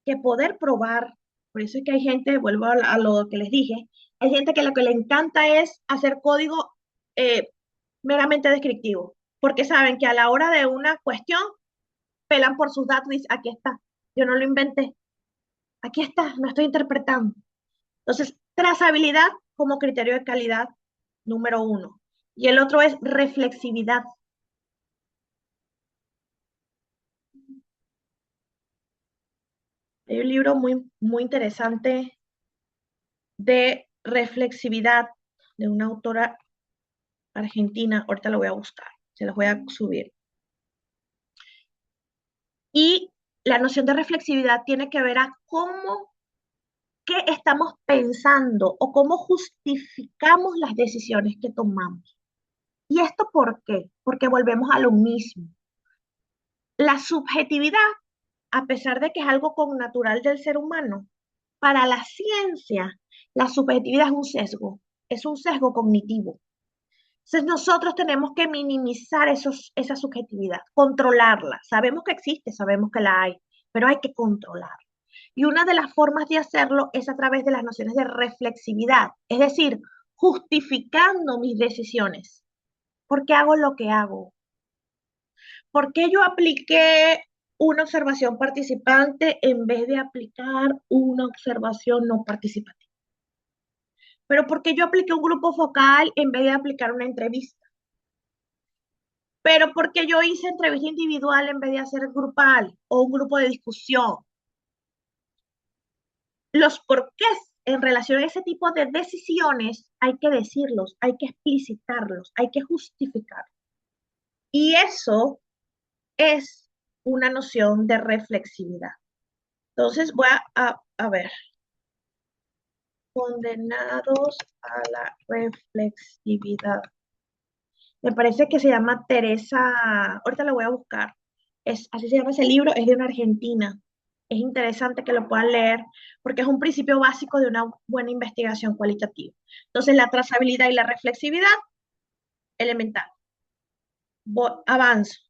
que poder probar. Por eso es que hay gente, vuelvo a lo que les dije, hay gente que lo que le encanta es hacer código eh, meramente descriptivo, porque saben que a la hora de una cuestión pelan por sus datos y dicen, aquí está, yo no lo inventé, aquí está, no estoy interpretando. Entonces, trazabilidad como criterio de calidad número 1. Y el otro es reflexividad. Hay un libro muy, muy interesante de reflexividad de una autora argentina, ahorita lo voy a buscar, se los voy a subir. Y la noción de reflexividad tiene que ver a qué estamos pensando o cómo justificamos las decisiones que tomamos. ¿Y esto por qué? Porque volvemos a lo mismo. La subjetividad, a pesar de que es algo connatural del ser humano, para la ciencia, la subjetividad es un sesgo cognitivo. Entonces nosotros tenemos que minimizar esa subjetividad, controlarla. Sabemos que existe, sabemos que la hay, pero hay que controlarla. Y una de las formas de hacerlo es a través de las nociones de reflexividad, es decir, justificando mis decisiones. ¿Por qué hago lo que hago? ¿Por qué yo apliqué una observación participante en vez de aplicar una observación no participativa? ¿Pero por qué yo apliqué un grupo focal en vez de aplicar una entrevista? Pero porque yo hice entrevista individual en vez de hacer grupal o un grupo de discusión. Los porqués en relación a ese tipo de decisiones hay que decirlos, hay que explicitarlos, hay que justificarlos. Y eso es una noción de reflexividad. Entonces voy a ver, condenados a la reflexividad. Me parece que se llama Teresa, ahorita la voy a buscar. Así se llama ese libro, es de una argentina. Es interesante que lo puedan leer porque es un principio básico de una buena investigación cualitativa. Entonces, la trazabilidad y la reflexividad, elemental. Avanzo.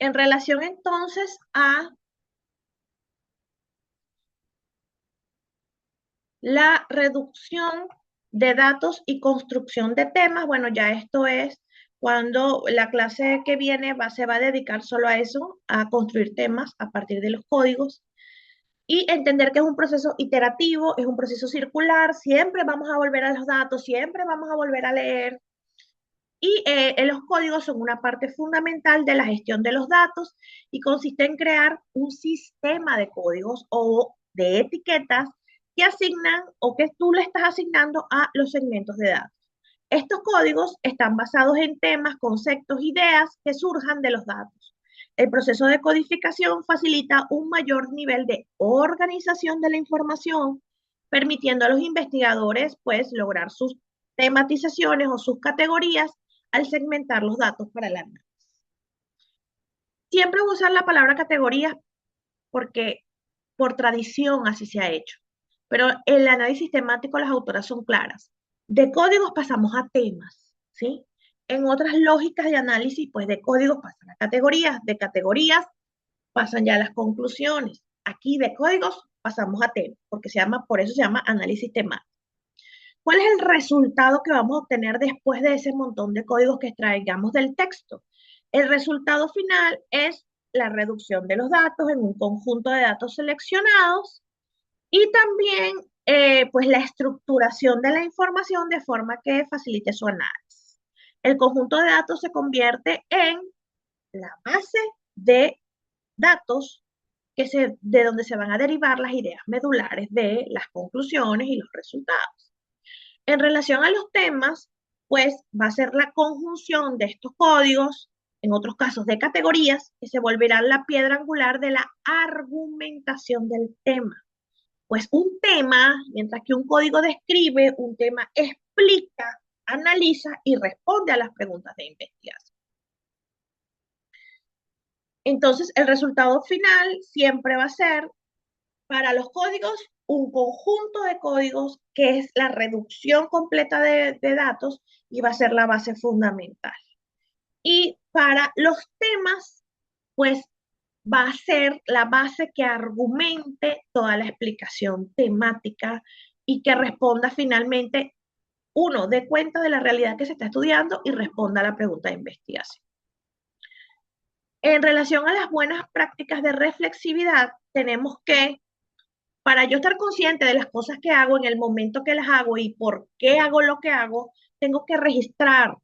En relación entonces a la reducción de datos y construcción de temas, bueno, ya esto es cuando la clase que viene se va a dedicar solo a eso, a construir temas a partir de los códigos y entender que es un proceso iterativo, es un proceso circular, siempre vamos a volver a los datos, siempre vamos a volver a leer. Y los códigos son una parte fundamental de la gestión de los datos y consiste en crear un sistema de códigos o de etiquetas que asignan o que tú le estás asignando a los segmentos de datos. Estos códigos están basados en temas, conceptos, ideas que surjan de los datos. El proceso de codificación facilita un mayor nivel de organización de la información, permitiendo a los investigadores pues lograr sus tematizaciones o sus categorías al segmentar los datos para el análisis. Siempre voy a usar la palabra categorías porque por tradición así se ha hecho, pero el análisis temático las autoras son claras. De códigos pasamos a temas, ¿sí? En otras lógicas de análisis, pues de códigos pasan a categorías, de categorías pasan ya a las conclusiones. Aquí de códigos pasamos a temas, porque por eso se llama análisis temático. ¿Cuál es el resultado que vamos a obtener después de ese montón de códigos que extraigamos del texto? El resultado final es la reducción de los datos en un conjunto de datos seleccionados y también pues la estructuración de la información de forma que facilite su análisis. El conjunto de datos se convierte en la base de datos de donde se van a derivar las ideas medulares de las conclusiones y los resultados. En relación a los temas, pues va a ser la conjunción de estos códigos, en otros casos de categorías, que se volverán la piedra angular de la argumentación del tema. Pues un tema, mientras que un código describe, un tema explica, analiza y responde a las preguntas de investigación. Entonces, el resultado final siempre va a ser, para los códigos, un conjunto de códigos que es la reducción completa de datos y va a ser la base fundamental. Y para los temas, pues va a ser la base que argumente toda la explicación temática y que responda finalmente, uno, dé cuenta de la realidad que se está estudiando y responda a la pregunta de investigación. En relación a las buenas prácticas de reflexividad, tenemos que, para yo estar consciente de las cosas que hago en el momento que las hago y por qué hago lo que hago, tengo que registrar,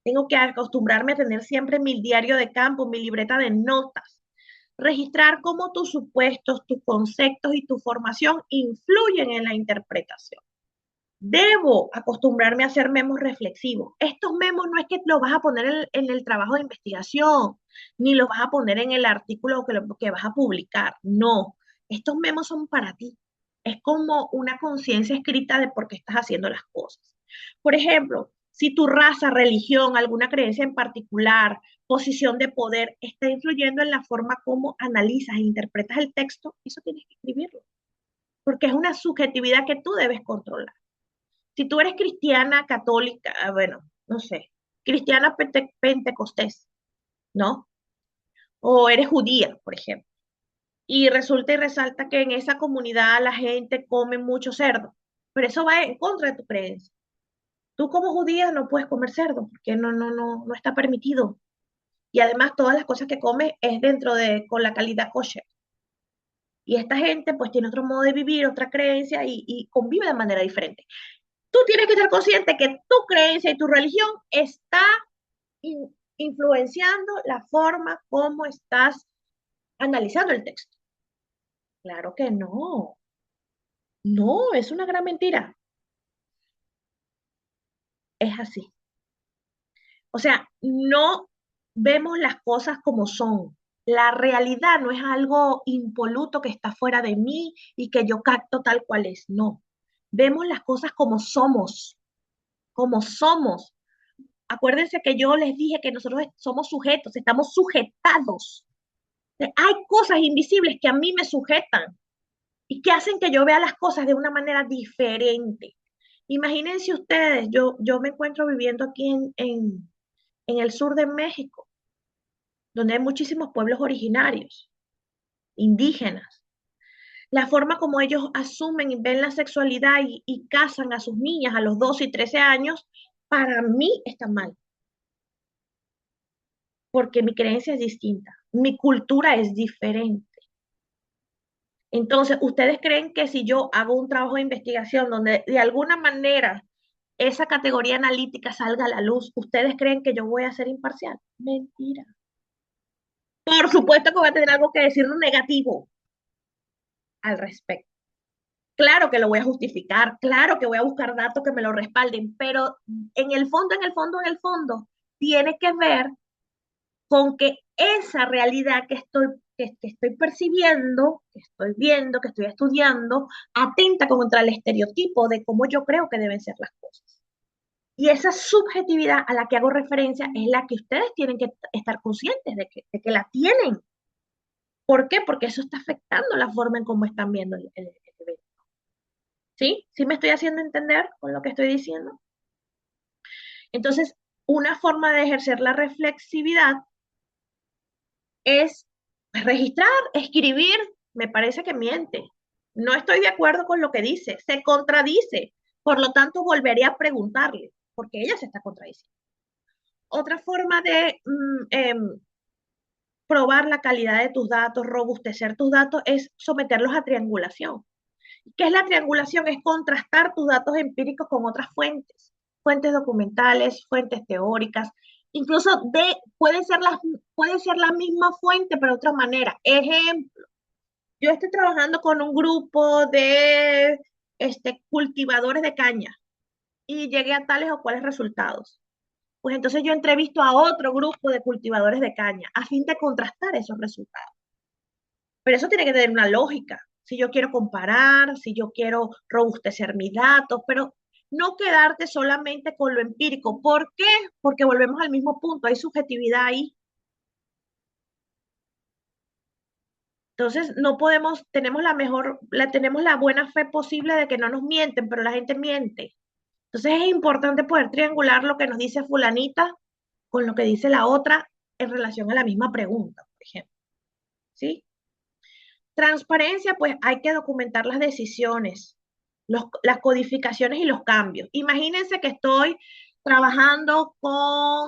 tengo que acostumbrarme a tener siempre mi diario de campo, mi libreta de notas, registrar cómo tus supuestos, tus conceptos y tu formación influyen en la interpretación. Debo acostumbrarme a hacer memos reflexivos. Estos memos no es que los vas a poner en el trabajo de investigación, ni los vas a poner en el artículo que vas a publicar. No, estos memos son para ti. Es como una conciencia escrita de por qué estás haciendo las cosas. Por ejemplo, si tu raza, religión, alguna creencia en particular, posición de poder está influyendo en la forma como analizas e interpretas el texto, eso tienes que escribirlo, porque es una subjetividad que tú debes controlar. Si tú eres cristiana, católica, bueno, no sé, cristiana pentecostés, ¿no? O eres judía, por ejemplo, y resulta y resalta que en esa comunidad la gente come mucho cerdo, pero eso va en contra de tu creencia. Tú como judía no puedes comer cerdo porque no está permitido. Y además todas las cosas que comes es con la calidad kosher. Y esta gente pues tiene otro modo de vivir, otra creencia y convive de manera diferente. Tú tienes que estar consciente que tu creencia y tu religión está influenciando la forma como estás analizando el texto. Claro que no. No, es una gran mentira. Es así. O sea, no vemos las cosas como son. La realidad no es algo impoluto que está fuera de mí y que yo capto tal cual es. No. Vemos las cosas como somos, como somos. Acuérdense que yo les dije que nosotros somos sujetos, estamos sujetados. Hay cosas invisibles que a mí me sujetan y que hacen que yo vea las cosas de una manera diferente. Imagínense ustedes, yo me encuentro viviendo aquí en el sur de México donde hay muchísimos pueblos originarios, indígenas. La forma como ellos asumen y ven la sexualidad y casan a sus niñas a los 12 y 13 años, para mí está mal, porque mi creencia es distinta, mi cultura es diferente. Entonces, ¿ustedes creen que si yo hago un trabajo de investigación donde de alguna manera esa categoría analítica salga a la luz, ¿ustedes creen que yo voy a ser imparcial? Mentira. Por supuesto que voy a tener algo que decir negativo al respecto. Claro que lo voy a justificar, claro que voy a buscar datos que me lo respalden, pero en el fondo, en el fondo, en el fondo, tiene que ver con que esa realidad que estoy percibiendo, que estoy viendo, que estoy estudiando, atenta contra el estereotipo de cómo yo creo que deben ser las cosas. Y esa subjetividad a la que hago referencia es la que ustedes tienen que estar conscientes de que la tienen. ¿Por qué? Porque eso está afectando la forma en cómo están viendo el evento. ¿Sí? ¿Sí me estoy haciendo entender con lo que estoy diciendo? Entonces, una forma de ejercer la reflexividad es registrar, escribir, me parece que miente. No estoy de acuerdo con lo que dice, se contradice. Por lo tanto, volveré a preguntarle, porque ella se está contradiciendo. Otra forma de probar la calidad de tus datos, robustecer tus datos, es someterlos a triangulación. ¿Qué es la triangulación? Es contrastar tus datos empíricos con otras fuentes, fuentes documentales, fuentes teóricas, incluso puede ser la misma fuente, pero de otra manera. Ejemplo, yo estoy trabajando con un grupo de cultivadores de caña y llegué a tales o cuales resultados. Pues entonces yo entrevisto a otro grupo de cultivadores de caña a fin de contrastar esos resultados. Pero eso tiene que tener una lógica. Si yo quiero comparar, si yo quiero robustecer mis datos, pero no quedarte solamente con lo empírico. ¿Por qué? Porque volvemos al mismo punto, hay subjetividad ahí. Entonces, no podemos, tenemos la buena fe posible de que no nos mienten, pero la gente miente. Entonces, es importante poder triangular lo que nos dice fulanita con lo que dice la otra en relación a la misma pregunta, por ejemplo. ¿Sí? Transparencia, pues hay que documentar las decisiones, las codificaciones y los cambios. Imagínense que estoy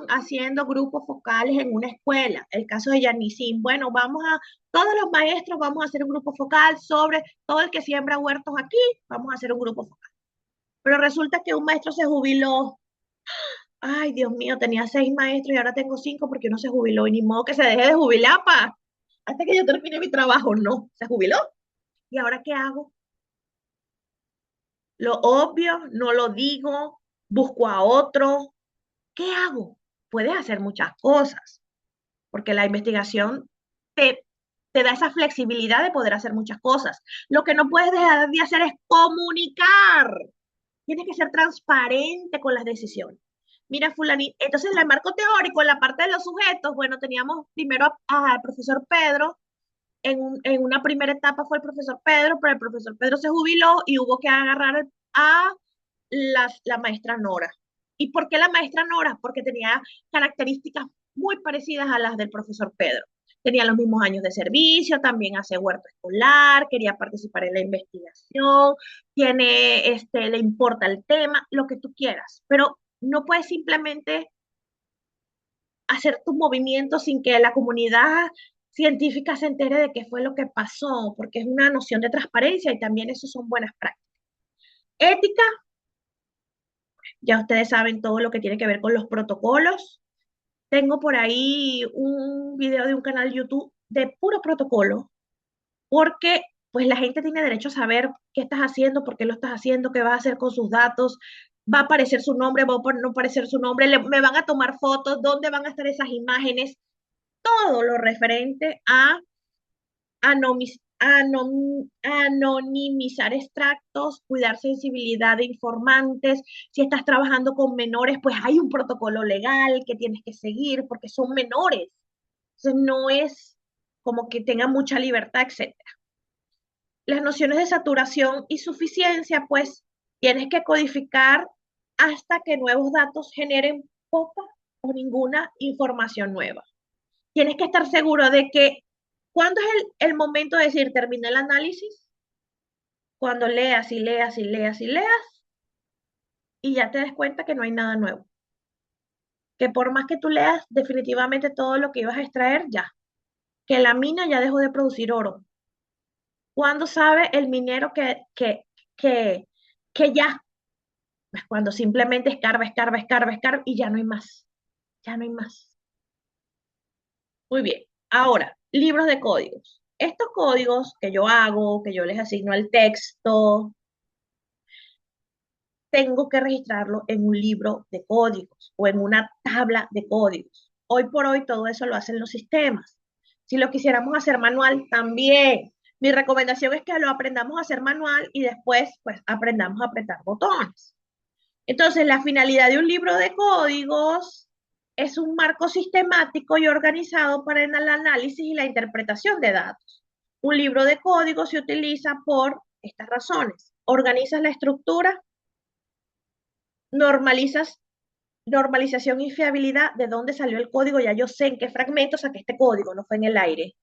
haciendo grupos focales en una escuela, el caso de Yanisin. Bueno, todos los maestros vamos a hacer un grupo focal sobre todo el que siembra huertos aquí, vamos a hacer un grupo focal. Pero resulta que un maestro se jubiló. Ay, Dios mío, tenía 6 maestros y ahora tengo 5 porque uno se jubiló y ni modo que se deje de jubilar, hasta que yo termine mi trabajo. No, se jubiló. ¿Y ahora qué hago? Lo obvio, no lo digo, busco a otro. ¿Qué hago? Puedes hacer muchas cosas, porque la investigación te, te da esa flexibilidad de poder hacer muchas cosas. Lo que no puedes dejar de hacer es comunicar. Tienes que ser transparente con las decisiones. Mira, fulanito, entonces el marco teórico, en la parte de los sujetos, bueno, teníamos primero al profesor Pedro, en una primera etapa fue el profesor Pedro, pero el profesor Pedro se jubiló y hubo que agarrar a la maestra Nora. ¿Y por qué la maestra Nora? Porque tenía características muy parecidas a las del profesor Pedro. Tenía los mismos años de servicio, también hace huerto escolar, quería participar en la investigación, le importa el tema, lo que tú quieras, pero no puedes simplemente hacer tus movimientos sin que la comunidad científica se entere de qué fue lo que pasó, porque es una noción de transparencia y también eso son buenas prácticas. Ética, ya ustedes saben todo lo que tiene que ver con los protocolos. Tengo por ahí un video de un canal YouTube de puro protocolo, porque pues la gente tiene derecho a saber qué estás haciendo, por qué lo estás haciendo, qué va a hacer con sus datos, va a aparecer su nombre, va a no aparecer su nombre, me van a tomar fotos, dónde van a estar esas imágenes, todo lo referente a anonimizar extractos, cuidar sensibilidad de informantes. Si estás trabajando con menores, pues hay un protocolo legal que tienes que seguir porque son menores. Entonces no es como que tengan mucha libertad, etcétera. Las nociones de saturación y suficiencia, pues tienes que codificar hasta que nuevos datos generen poca o ninguna información nueva. tienes que estar seguro de que ¿cuándo es el momento de decir terminé el análisis? Cuando leas y leas y leas y leas y ya te des cuenta que no hay nada nuevo. Que por más que tú leas definitivamente todo lo que ibas a extraer, ya. Que la mina ya dejó de producir oro. ¿Cuándo sabe el minero que, que ya? Pues cuando simplemente escarba, escarba, escarba, escarba y ya no hay más. Ya no hay más. Muy bien. Ahora, libros de códigos. Estos códigos que yo hago, que yo les asigno al texto, tengo que registrarlo en un libro de códigos o en una tabla de códigos. Hoy por hoy todo eso lo hacen los sistemas. Si lo quisiéramos hacer manual, también. Mi recomendación es que lo aprendamos a hacer manual y después pues aprendamos a apretar botones. Entonces, la finalidad de un libro de códigos es un marco sistemático y organizado para el análisis y la interpretación de datos. Un libro de códigos se utiliza por estas razones. Organizas la estructura, normalizas normalización y fiabilidad de dónde salió el código, ya yo sé en qué fragmento saqué este código, no fue en el aire.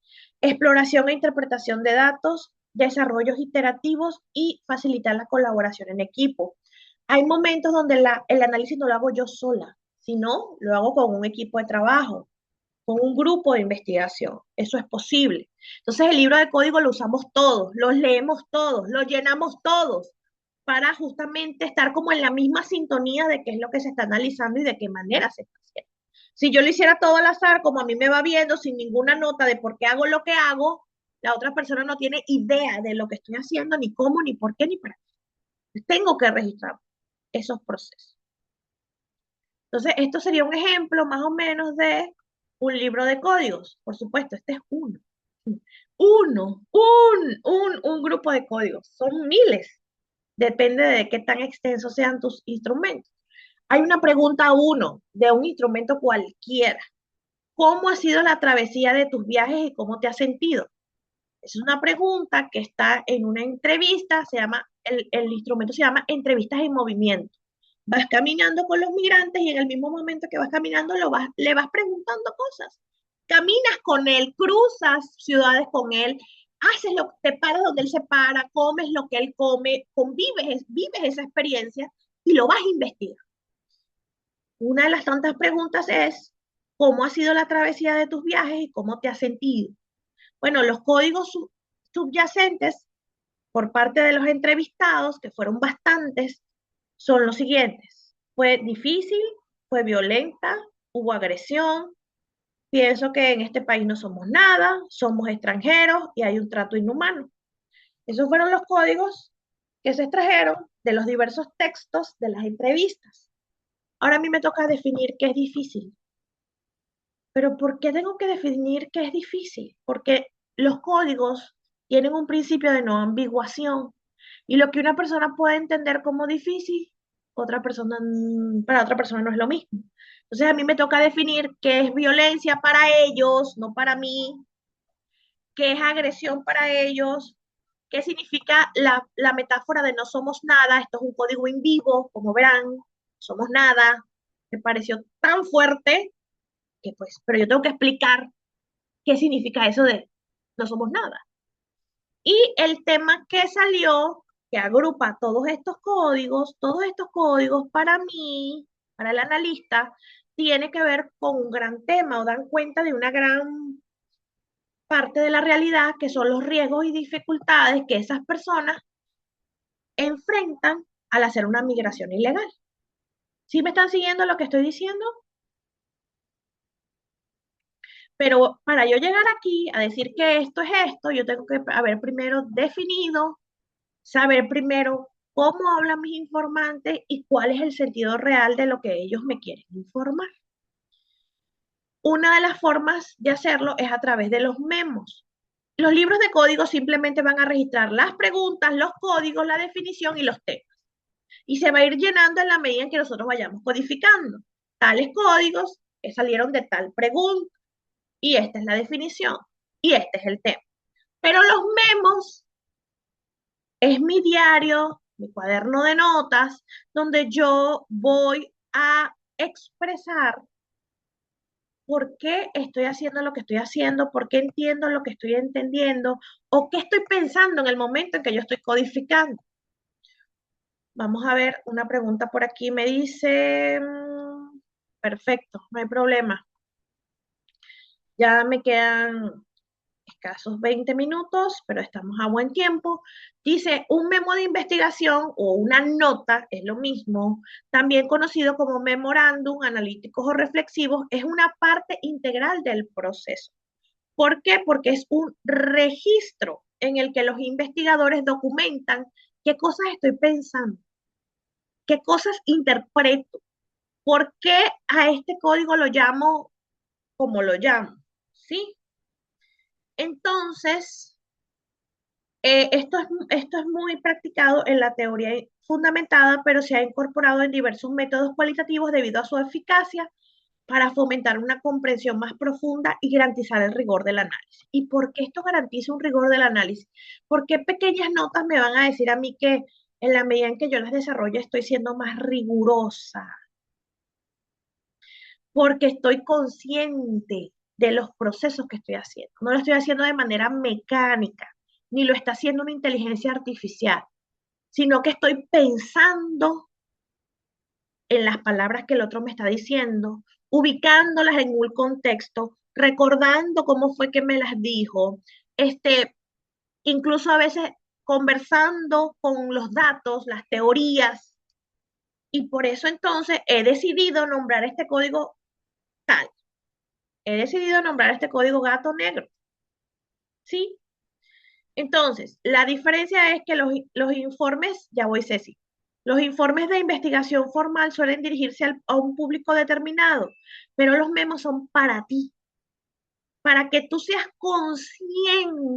Exploración e interpretación de datos, desarrollos iterativos y facilitar la colaboración en equipo. Hay momentos donde el análisis no lo hago yo sola, sino lo hago con un equipo de trabajo, con un grupo de investigación. Eso es posible. Entonces el libro de código lo usamos todos, los leemos todos, lo llenamos todos para justamente estar como en la misma sintonía de qué es lo que se está analizando y de qué manera se está haciendo. Si yo lo hiciera todo al azar, como a mí me va viendo, sin ninguna nota de por qué hago lo que hago, la otra persona no tiene idea de lo que estoy haciendo, ni cómo, ni por qué, ni para qué. Tengo que registrar esos procesos. Entonces, esto sería un ejemplo más o menos de un libro de códigos. Por supuesto, este es uno. Un grupo de códigos. Son miles. Depende de qué tan extensos sean tus instrumentos. Hay una pregunta uno de un instrumento cualquiera. ¿Cómo ha sido la travesía de tus viajes y cómo te has sentido? Es una pregunta que está en una entrevista, el instrumento se llama entrevistas en movimiento. Vas caminando con los migrantes y en el mismo momento que vas caminando le vas preguntando cosas. Caminas con él, cruzas ciudades con él, te paras donde él se para, comes lo que él come, vives esa experiencia y lo vas a investigar. Una de las tantas preguntas es, ¿cómo ha sido la travesía de tus viajes y cómo te has sentido? Bueno, los códigos subyacentes por parte de los entrevistados, que fueron bastantes, son los siguientes. Fue difícil, fue violenta, hubo agresión, pienso que en este país no somos nada, somos extranjeros y hay un trato inhumano. Esos fueron los códigos que se extrajeron de los diversos textos de las entrevistas. Ahora a mí me toca definir qué es difícil. Pero ¿por qué tengo que definir qué es difícil? Porque los códigos tienen un principio de no ambiguación. Y lo que una persona puede entender como difícil, para otra persona no es lo mismo. Entonces a mí me toca definir qué es violencia para ellos, no para mí, qué es agresión para ellos, qué significa la metáfora de no somos nada. Esto es un código en vivo, como verán, somos nada. Me pareció tan fuerte que pues, pero yo tengo que explicar qué significa eso de no somos nada. Y el tema que salió, que agrupa todos estos códigos para mí, para el analista, tiene que ver con un gran tema o dan cuenta de una gran parte de la realidad que son los riesgos y dificultades que esas personas enfrentan al hacer una migración ilegal. ¿Sí me están siguiendo lo que estoy diciendo? Pero para yo llegar aquí a decir que esto es esto, yo tengo que haber primero definido, saber primero cómo hablan mis informantes y cuál es el sentido real de lo que ellos me quieren informar. Una de las formas de hacerlo es a través de los memos. Los libros de código simplemente van a registrar las preguntas, los códigos, la definición y los temas. Y se va a ir llenando en la medida en que nosotros vayamos codificando. Tales códigos que salieron de tal pregunta. Y esta es la definición. Y este es el tema. Pero los memos es mi diario, mi cuaderno de notas, donde yo voy a expresar por qué estoy haciendo lo que estoy haciendo, por qué entiendo lo que estoy entendiendo, o qué estoy pensando en el momento en que yo estoy codificando. Vamos a ver una pregunta por aquí. Me dice, perfecto, no hay problema. Ya me quedan escasos 20 minutos, pero estamos a buen tiempo. Dice, un memo de investigación o una nota, es lo mismo, también conocido como memorándum, analíticos o reflexivos, es una parte integral del proceso. ¿Por qué? Porque es un registro en el que los investigadores documentan qué cosas estoy pensando, qué cosas interpreto, por qué a este código lo llamo como lo llamo, ¿sí? Entonces, esto es muy practicado en la teoría fundamentada, pero se ha incorporado en diversos métodos cualitativos debido a su eficacia para fomentar una comprensión más profunda y garantizar el rigor del análisis. ¿Y por qué esto garantiza un rigor del análisis? Porque pequeñas notas me van a decir a mí que en la medida en que yo las desarrollo estoy siendo más rigurosa, porque estoy consciente de los procesos que estoy haciendo. No lo estoy haciendo de manera mecánica, ni lo está haciendo una inteligencia artificial, sino que estoy pensando en las palabras que el otro me está diciendo, ubicándolas en un contexto, recordando cómo fue que me las dijo, incluso a veces conversando con los datos, las teorías, y por eso entonces he decidido nombrar este código tal, he decidido nombrar este código gato negro, ¿sí? Entonces, la diferencia es que los informes, ya voy Ceci, los informes de investigación formal suelen dirigirse a un público determinado, pero los memos son para ti, para que tú seas consciente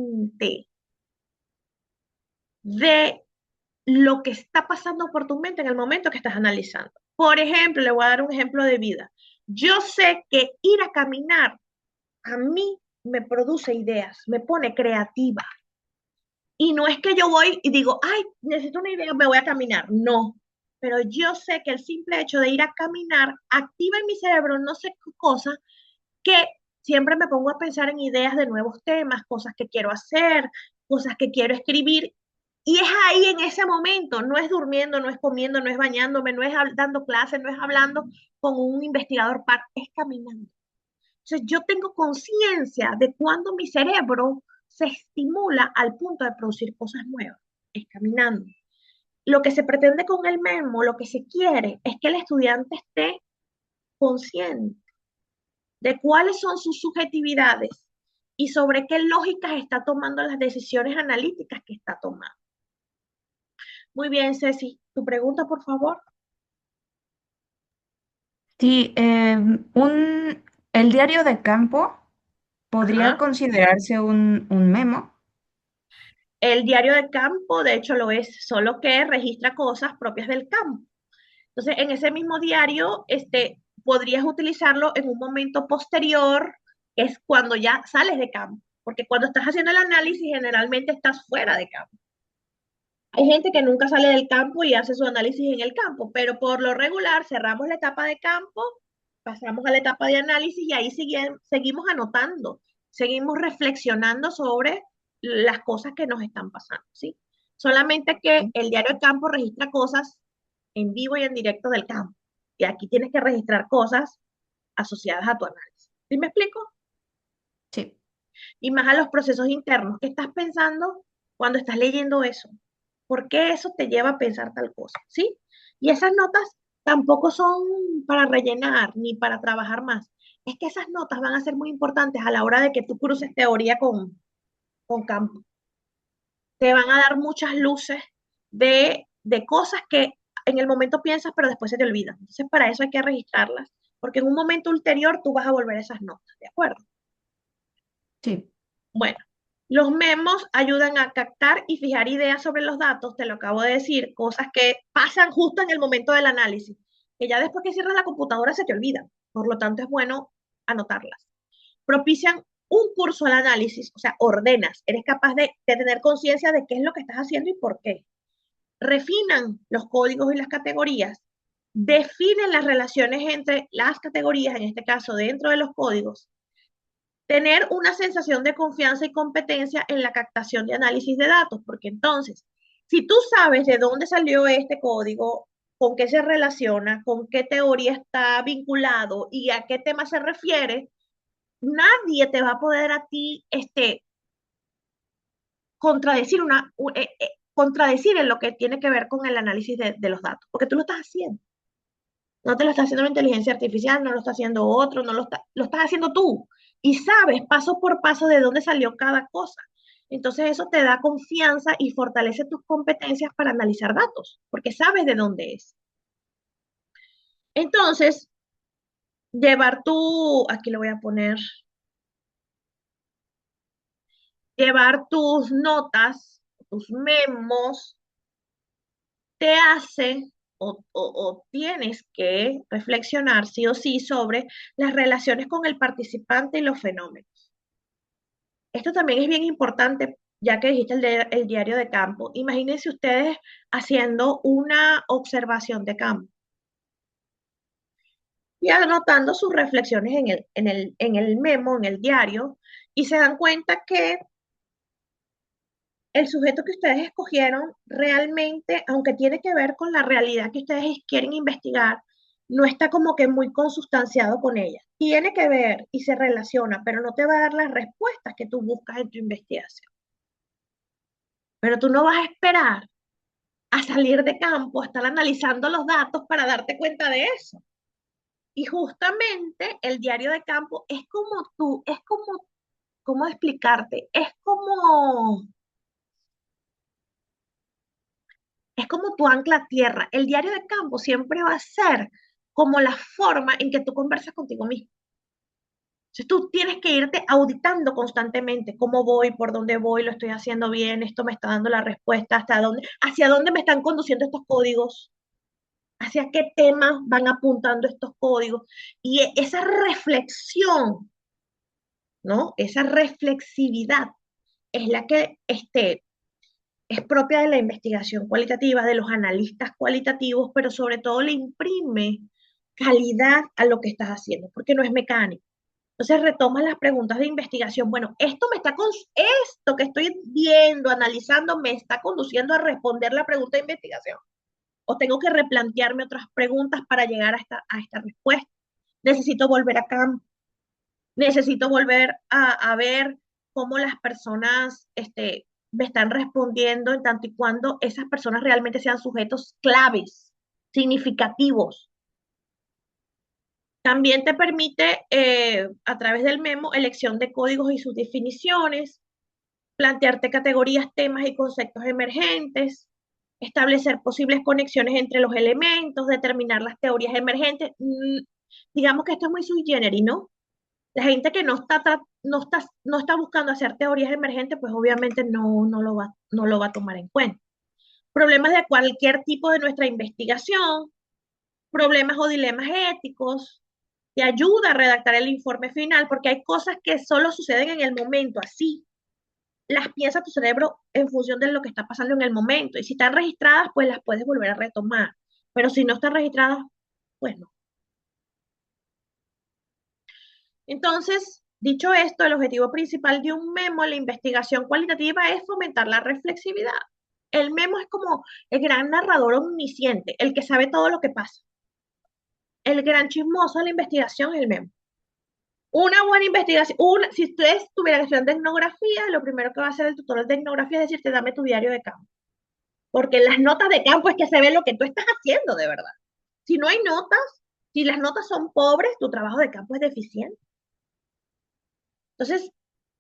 de lo que está pasando por tu mente en el momento que estás analizando. Por ejemplo, le voy a dar un ejemplo de vida. Yo sé que ir a caminar a mí me produce ideas, me pone creativa. Y no es que yo voy y digo, ay, necesito una idea, me voy a caminar. No, pero yo sé que el simple hecho de ir a caminar activa en mi cerebro no sé qué cosa, que siempre me pongo a pensar en ideas de nuevos temas, cosas que quiero hacer, cosas que quiero escribir. Y es ahí en ese momento, no es durmiendo, no es comiendo, no es bañándome, no es dando clases, no es hablando con un investigador par, es caminando. Entonces yo tengo conciencia de cuando mi cerebro se estimula al punto de producir cosas nuevas, es caminando. Lo que se pretende con el memo, lo que se quiere, es que el estudiante esté consciente de cuáles son sus subjetividades y sobre qué lógicas está tomando las decisiones analíticas que está tomando. Muy bien, Ceci, tu pregunta, por favor. Sí, el diario de campo podría Ajá. considerarse un memo. El diario de campo, de hecho, lo es, solo que registra cosas propias del campo. Entonces, en ese mismo diario, podrías utilizarlo en un momento posterior, que es cuando ya sales de campo, porque cuando estás haciendo el análisis, generalmente estás fuera de campo. Hay gente que nunca sale del campo y hace su análisis en el campo, pero por lo regular cerramos la etapa de campo, pasamos a la etapa de análisis y ahí seguimos anotando, seguimos reflexionando sobre las cosas que nos están pasando, ¿sí? Solamente que el diario de campo registra cosas en vivo y en directo del campo. Y aquí tienes que registrar cosas asociadas a tu análisis. ¿Sí me explico? Sí. Y más a los procesos internos. ¿Qué estás pensando cuando estás leyendo eso? ¿Por qué eso te lleva a pensar tal cosa? ¿Sí? Y esas notas tampoco son para rellenar ni para trabajar más. Es que esas notas van a ser muy importantes a la hora de que tú cruces teoría con campo. Te van a dar muchas luces de cosas que en el momento piensas, pero después se te olvidan. Entonces, para eso hay que registrarlas, porque en un momento ulterior tú vas a volver a esas notas, ¿de acuerdo? Sí. Bueno, los memos ayudan a captar y fijar ideas sobre los datos, te lo acabo de decir, cosas que pasan justo en el momento del análisis, que ya después que cierras la computadora se te olvidan, por lo tanto es bueno anotarlas. Propician un curso al análisis, o sea, ordenas, eres capaz de tener conciencia de qué es lo que estás haciendo y por qué. Refinan los códigos y las categorías definen las relaciones entre las categorías, en este caso dentro de los códigos, tener una sensación de confianza y competencia en la captación de análisis de datos, porque entonces, si tú sabes de dónde salió este código, con qué se relaciona, con qué teoría está vinculado y a qué tema se refiere, nadie te va a poder a ti contradecir, contradecir en lo que tiene que ver con el análisis de los datos, porque tú lo estás haciendo. No te lo está haciendo la inteligencia artificial, no lo está haciendo otro, lo estás haciendo tú. Y sabes paso por paso de dónde salió cada cosa. Entonces eso te da confianza y fortalece tus competencias para analizar datos, porque sabes de dónde es. Entonces, aquí lo voy a poner, llevar tus notas, tus memos, te hace o tienes que reflexionar sí o sí sobre las relaciones con el participante y los fenómenos. Esto también es bien importante, ya que dijiste el diario de campo. Imagínense ustedes haciendo una observación de campo y anotando sus reflexiones en el memo, en el diario, y se dan cuenta que el sujeto que ustedes escogieron realmente, aunque tiene que ver con la realidad que ustedes quieren investigar, no está como que muy consustanciado con ella. Tiene que ver y se relaciona, pero no te va a dar las respuestas que tú buscas en tu investigación. Pero tú no vas a esperar a salir de campo, a estar analizando los datos para darte cuenta de eso. Y justamente el diario de campo es como tú, es como, ¿cómo explicarte? Es como tu ancla a tierra. El diario de campo siempre va a ser como la forma en que tú conversas contigo mismo. Entonces tú tienes que irte auditando constantemente cómo voy, por dónde voy, lo estoy haciendo bien, esto me está dando la respuesta, hacia dónde me están conduciendo estos códigos, hacia qué temas van apuntando estos códigos. Y esa reflexión, ¿no? Esa reflexividad es la que es propia de la investigación cualitativa, de los analistas cualitativos, pero sobre todo le imprime calidad a lo que estás haciendo, porque no es mecánico. Entonces retomas las preguntas de investigación. Bueno, esto que estoy viendo, analizando, me está conduciendo a responder la pregunta de investigación. O tengo que replantearme otras preguntas para llegar a esta respuesta. Necesito volver a campo. Necesito volver a ver cómo las personas me están respondiendo en tanto y cuando esas personas realmente sean sujetos claves, significativos. También te permite, a través del memo, elección de códigos y sus definiciones, plantearte categorías, temas y conceptos emergentes, establecer posibles conexiones entre los elementos, determinar las teorías emergentes. Digamos que esto es muy sui generis, ¿no? La gente que no está buscando hacer teorías emergentes, pues obviamente no lo va a tomar en cuenta. Problemas de cualquier tipo de nuestra investigación, problemas o dilemas éticos, te ayuda a redactar el informe final, porque hay cosas que solo suceden en el momento, así. Las piensa tu cerebro en función de lo que está pasando en el momento. Y si están registradas, pues las puedes volver a retomar. Pero si no están registradas, pues no. Entonces, dicho esto, el objetivo principal de un memo en la investigación cualitativa es fomentar la reflexividad. El memo es como el gran narrador omnisciente, el que sabe todo lo que pasa. El gran chismoso de la investigación es el memo. Una buena investigación, si ustedes tuvieran que estudiar etnografía, lo primero que va a hacer el tutor de etnografía es decirte, dame tu diario de campo. Porque en las notas de campo es que se ve lo que tú estás haciendo de verdad. Si no hay notas, si las notas son pobres, tu trabajo de campo es deficiente. Entonces,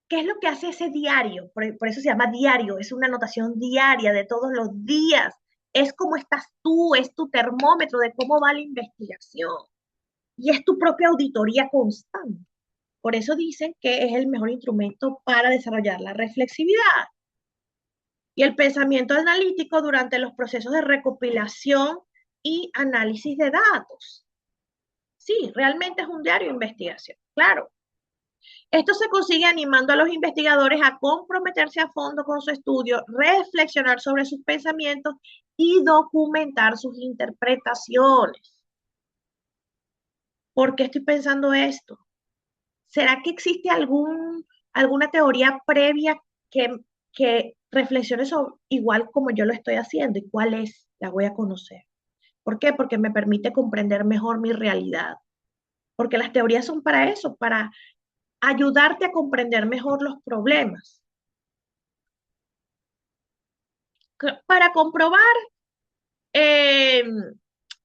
¿qué es lo que hace ese diario? Por eso se llama diario, es una anotación diaria de todos los días. Es como estás tú, es tu termómetro de cómo va la investigación. Y es tu propia auditoría constante. Por eso dicen que es el mejor instrumento para desarrollar la reflexividad y el pensamiento analítico durante los procesos de recopilación y análisis de datos. Sí, realmente es un diario de investigación, claro. Esto se consigue animando a los investigadores a comprometerse a fondo con su estudio, reflexionar sobre sus pensamientos y documentar sus interpretaciones. ¿Por qué estoy pensando esto? ¿Será que existe alguna teoría previa que reflexione sobre igual como yo lo estoy haciendo? ¿Y cuál es? La voy a conocer. ¿Por qué? Porque me permite comprender mejor mi realidad. Porque las teorías son para eso, para ayudarte a comprender mejor los problemas. Para comprobar, eh,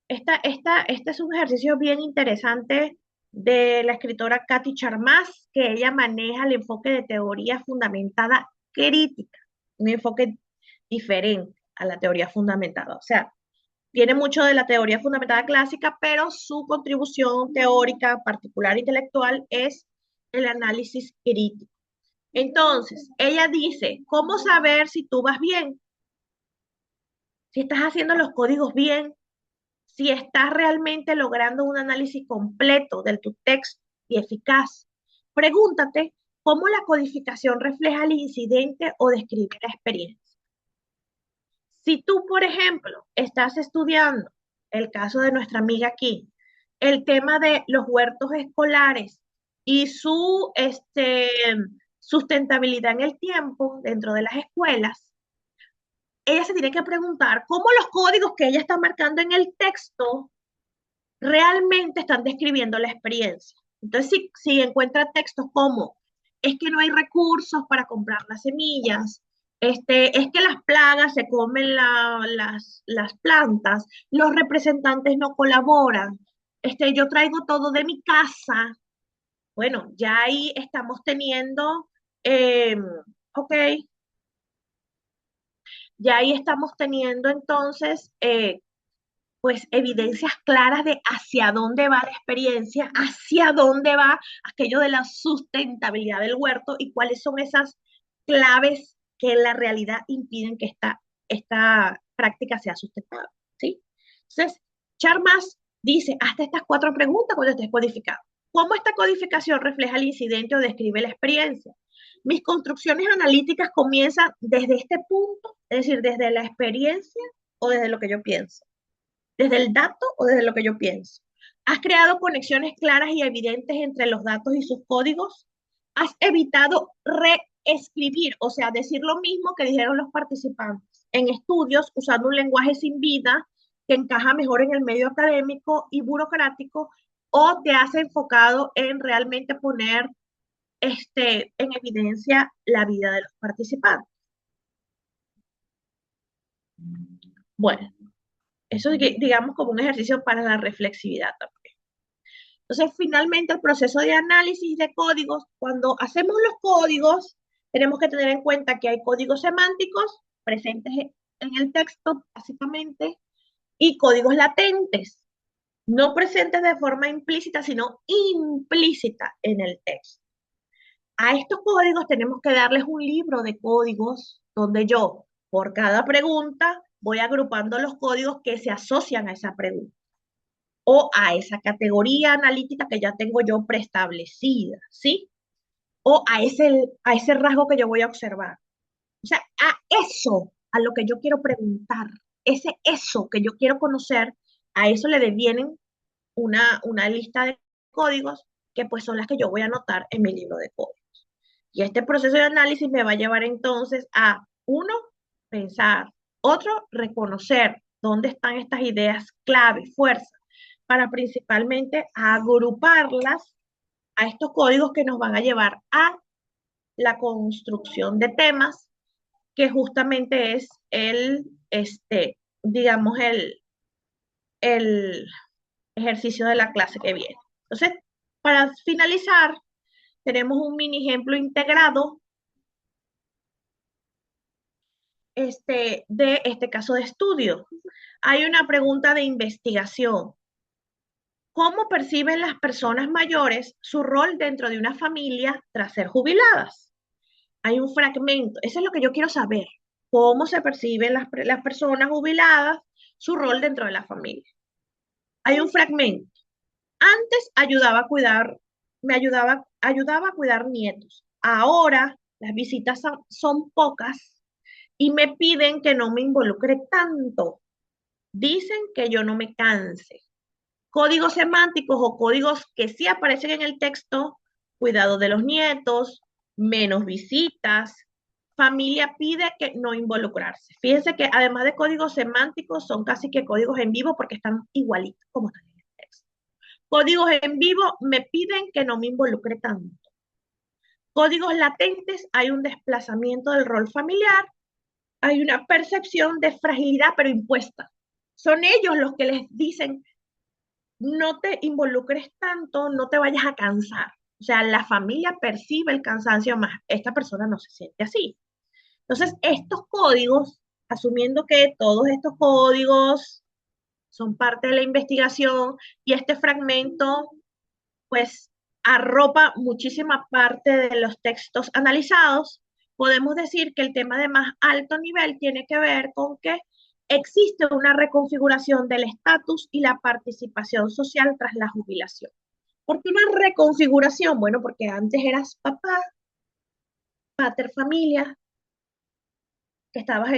este es un ejercicio bien interesante de la escritora Cathy Charmas, que ella maneja el enfoque de teoría fundamentada crítica, un enfoque diferente a la teoría fundamentada. O sea, tiene mucho de la teoría fundamentada clásica, pero su contribución teórica particular intelectual es el análisis crítico. Entonces, ella dice, ¿cómo saber si tú vas bien? Si estás haciendo los códigos bien, si estás realmente logrando un análisis completo de tu texto y eficaz. Pregúntate cómo la codificación refleja el incidente o describe la experiencia. Si tú, por ejemplo, estás estudiando el caso de nuestra amiga aquí, el tema de los huertos escolares y su sustentabilidad en el tiempo dentro de las escuelas, ella se tiene que preguntar cómo los códigos que ella está marcando en el texto realmente están describiendo la experiencia. Entonces, si encuentra textos como, es que no hay recursos para comprar las semillas, es que las plagas se comen las plantas, los representantes no colaboran, yo traigo todo de mi casa, bueno, ya ahí estamos teniendo, ok, ya ahí estamos teniendo entonces pues evidencias claras de hacia dónde va la experiencia, hacia dónde va aquello de la sustentabilidad del huerto y cuáles son esas claves que en la realidad impiden que esta práctica sea sustentable, ¿sí? Entonces, Charmas dice, hasta estas 4 preguntas cuando estés codificado. ¿Cómo esta codificación refleja el incidente o describe la experiencia? Mis construcciones analíticas comienzan desde este punto, es decir, desde la experiencia o desde lo que yo pienso. ¿Desde el dato o desde lo que yo pienso? ¿Has creado conexiones claras y evidentes entre los datos y sus códigos? ¿Has evitado reescribir, o sea, decir lo mismo que dijeron los participantes en estudios usando un lenguaje sin vida que encaja mejor en el medio académico y burocrático? ¿O te has enfocado en realmente poner en evidencia la vida de los participantes? Bueno, eso es, digamos, como un ejercicio para la reflexividad también. Entonces, finalmente, el proceso de análisis de códigos, cuando hacemos los códigos, tenemos que tener en cuenta que hay códigos semánticos presentes en el texto, básicamente, y códigos latentes, no presentes de forma implícita, sino implícita en el texto. A estos códigos tenemos que darles un libro de códigos donde yo, por cada pregunta, voy agrupando los códigos que se asocian a esa pregunta o a esa categoría analítica que ya tengo yo preestablecida, ¿sí? O a ese rasgo que yo voy a observar. O sea, a eso, a lo que yo quiero preguntar, eso que yo quiero conocer, a eso le devienen una lista de códigos que pues son las que yo voy a anotar en mi libro de códigos. Y este proceso de análisis me va a llevar entonces a, uno, pensar, otro, reconocer dónde están estas ideas clave, fuerza, para principalmente agruparlas a estos códigos que nos van a llevar a la construcción de temas, que justamente es digamos, el ejercicio de la clase que viene. Entonces, para finalizar, tenemos un mini ejemplo integrado de este caso de estudio. Hay una pregunta de investigación. ¿Cómo perciben las personas mayores su rol dentro de una familia tras ser jubiladas? Hay un fragmento, eso es lo que yo quiero saber. ¿Cómo se perciben las personas jubiladas su rol dentro de la familia? Hay un fragmento. Antes ayudaba a cuidar nietos. Ahora las visitas son pocas y me piden que no me involucre tanto. Dicen que yo no me canse. Códigos semánticos o códigos que sí aparecen en el texto: cuidado de los nietos, menos visitas, familia pide que no involucrarse. Fíjense que además de códigos semánticos, son casi que códigos en vivo porque están igualitos como están en el texto. Códigos en vivo: me piden que no me involucre tanto. Códigos latentes: hay un desplazamiento del rol familiar, hay una percepción de fragilidad pero impuesta. Son ellos los que les dicen: no te involucres tanto, no te vayas a cansar. O sea, la familia percibe el cansancio más. Esta persona no se siente así. Entonces, estos códigos, asumiendo que todos estos códigos son parte de la investigación y este fragmento, pues, arropa muchísima parte de los textos analizados, podemos decir que el tema de más alto nivel tiene que ver con que existe una reconfiguración del estatus y la participación social tras la jubilación. ¿Por qué una reconfiguración? Bueno, porque antes eras papá, pater familia, que estabas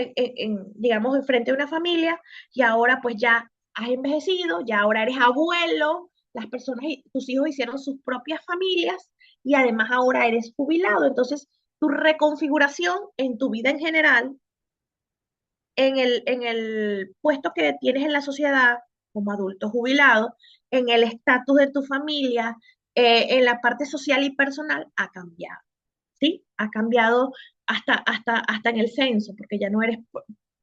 digamos, enfrente de una familia, y ahora pues ya has envejecido, ya ahora eres abuelo, las personas, tus hijos hicieron sus propias familias y además ahora eres jubilado. Entonces, tu reconfiguración en tu vida en general, en el puesto que tienes en la sociedad como adulto jubilado, en el estatus de tu familia, en la parte social y personal, ha cambiado. ¿Sí? Ha cambiado hasta en el censo, porque ya no eres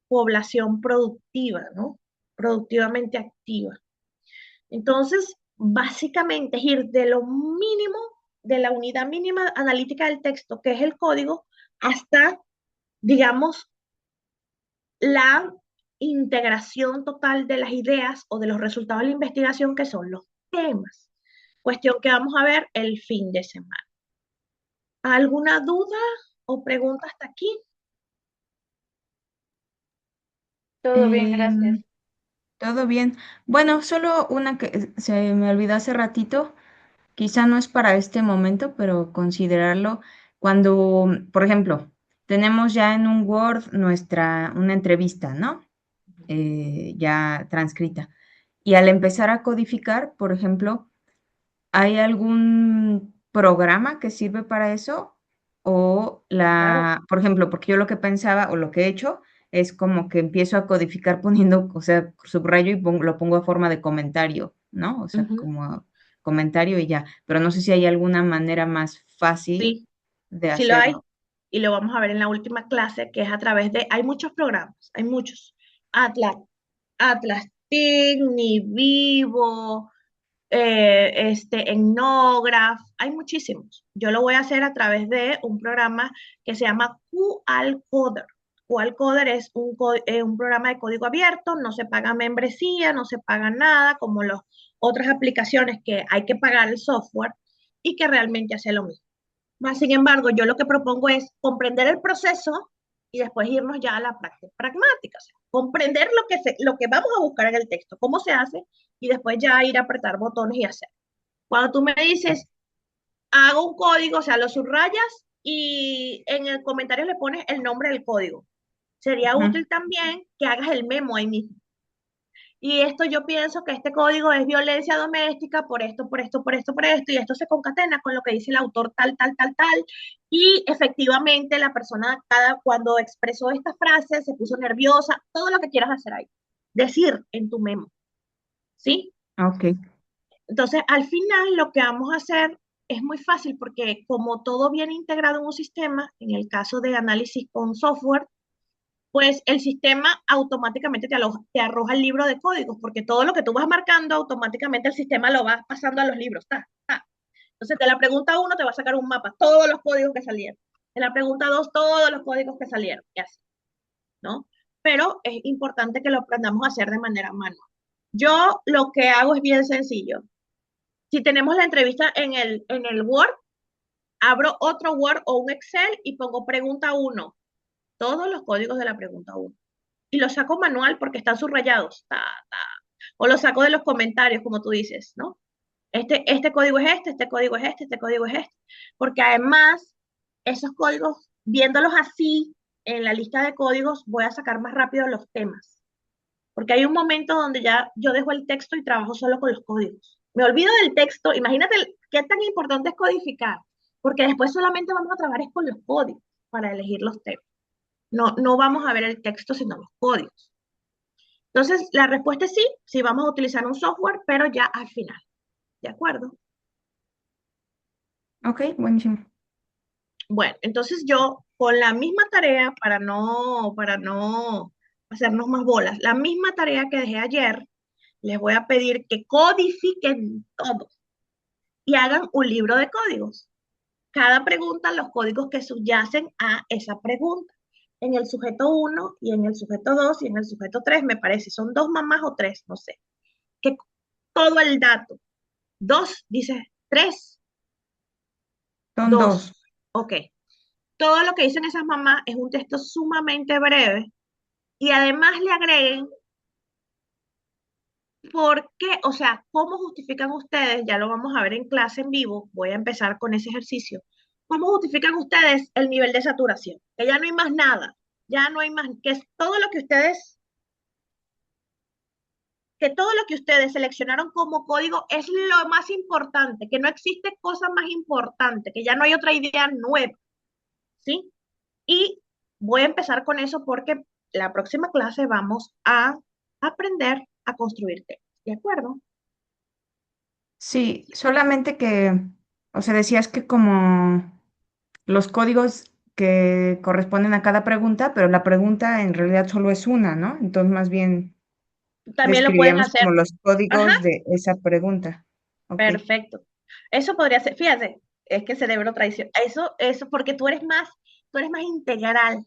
población productiva, ¿no? Productivamente activa. Entonces, básicamente es ir de lo mínimo, de la unidad mínima analítica del texto, que es el código, hasta, digamos, la integración total de las ideas o de los resultados de la investigación, que son los temas. Cuestión que vamos a ver el fin de semana. ¿Alguna duda o pregunta hasta aquí? Todo bien, gracias. Em, todo bien. Bueno, solo una que se me olvidó hace ratito, quizá no es para este momento, pero considerarlo cuando, por ejemplo, tenemos ya en un Word una entrevista, ¿no? Ya transcrita. Y al empezar a codificar, por ejemplo, ¿hay algún programa que sirve para eso? O Claro. por ejemplo, porque yo lo que pensaba o lo que he hecho es como que empiezo a codificar poniendo, o sea, subrayo y lo pongo a forma de comentario, ¿no? O sea, Ujú. como comentario y ya. Pero no sé si hay alguna manera más fácil Sí, de sí lo hay. hacerlo. Y lo vamos a ver en la última clase, que es a través de, hay muchos programas, hay muchos. Atlas, Atlas Tigni, Vivo, Ethnograph, hay muchísimos. Yo lo voy a hacer a través de un programa que se llama QAlcoder. QAlcoder es un programa de código abierto, no se paga membresía, no se paga nada, como las otras aplicaciones que hay que pagar el software y que realmente hace lo mismo. Más sin embargo, yo lo que propongo es comprender el proceso y después irnos ya a la práctica pragmática, o sea, comprender lo que vamos a buscar en el texto, cómo se hace, y después ya ir a apretar botones y hacer. Cuando tú me dices, hago un código, o sea, lo subrayas y en el comentario le pones el nombre del código. Sería Ujú. útil también que hagas el memo ahí mismo. Y esto, yo pienso que este código es violencia doméstica por esto, por esto, por esto, por esto, y esto se concatena con lo que dice el autor tal, tal, tal, tal. Y efectivamente la persona cuando expresó esta frase se puso nerviosa, todo lo que quieras hacer ahí. Decir en tu memo, ¿sí? Ok. Entonces, al final lo que vamos a hacer es muy fácil porque como todo viene integrado en un sistema, en el caso de análisis con software, pues el sistema automáticamente te arroja el libro de códigos, porque todo lo que tú vas marcando, automáticamente el sistema lo va pasando a los libros. Ta, ta. Entonces, de la pregunta uno te va a sacar un mapa, todos los códigos que salieron. De la pregunta 2 todos los códigos que salieron, y así, ¿no? Pero es importante que lo aprendamos a hacer de manera manual. Yo lo que hago es bien sencillo. Si tenemos la entrevista en el Word, abro otro Word o un Excel y pongo pregunta uno, todos los códigos de la pregunta uno, y lo saco manual porque están subrayados. Ta, ta. O lo saco de los comentarios, como tú dices, ¿no? Este código es este código es este código es este. Porque además, esos códigos, viéndolos así en la lista de códigos, voy a sacar más rápido los temas. porque hay un momento donde ya yo dejo el texto y trabajo solo con los códigos. Me olvido del texto, imagínate qué tan importante es codificar, porque después solamente vamos a trabajar es con los códigos para elegir los temas. No, no vamos a ver el texto, sino los códigos. Entonces, la respuesta es sí, sí vamos a utilizar un software, pero ya al final. ¿De acuerdo? Ok, buenísimo. Bueno, entonces yo con la misma tarea, para no hacernos más bolas, la misma tarea que dejé ayer, les voy a pedir que codifiquen todo y hagan un libro de códigos. Cada pregunta, los códigos que subyacen a esa pregunta. En el sujeto uno y en el sujeto 2 y en el sujeto 3 me parece, son dos mamás o tres, no sé. Que todo el dato. Dos, dice, tres, Son dos. dos. Ok. Todo lo que dicen esas mamás es un texto sumamente breve y además le agreguen por qué, o sea, cómo justifican ustedes, ya lo vamos a ver en clase en vivo, voy a empezar con ese ejercicio. ¿Cómo justifican ustedes el nivel de saturación? Que ya no hay más nada, ya no hay más, que es todo lo que ustedes, que todo lo que ustedes seleccionaron como código es lo más importante, que no existe cosa más importante, que ya no hay otra idea nueva, ¿sí? Y voy a empezar con eso porque la próxima clase vamos a aprender a construir temas, ¿de acuerdo? Sí, solamente que, o sea, decías que como los códigos que corresponden a cada pregunta, pero la pregunta en realidad solo es una, ¿no? Entonces, más bien También lo pueden describiríamos como hacer. los Ajá, códigos de esa pregunta. Ok. perfecto. Eso podría ser, fíjate, es que cerebro traición. Eso, porque tú eres más integral,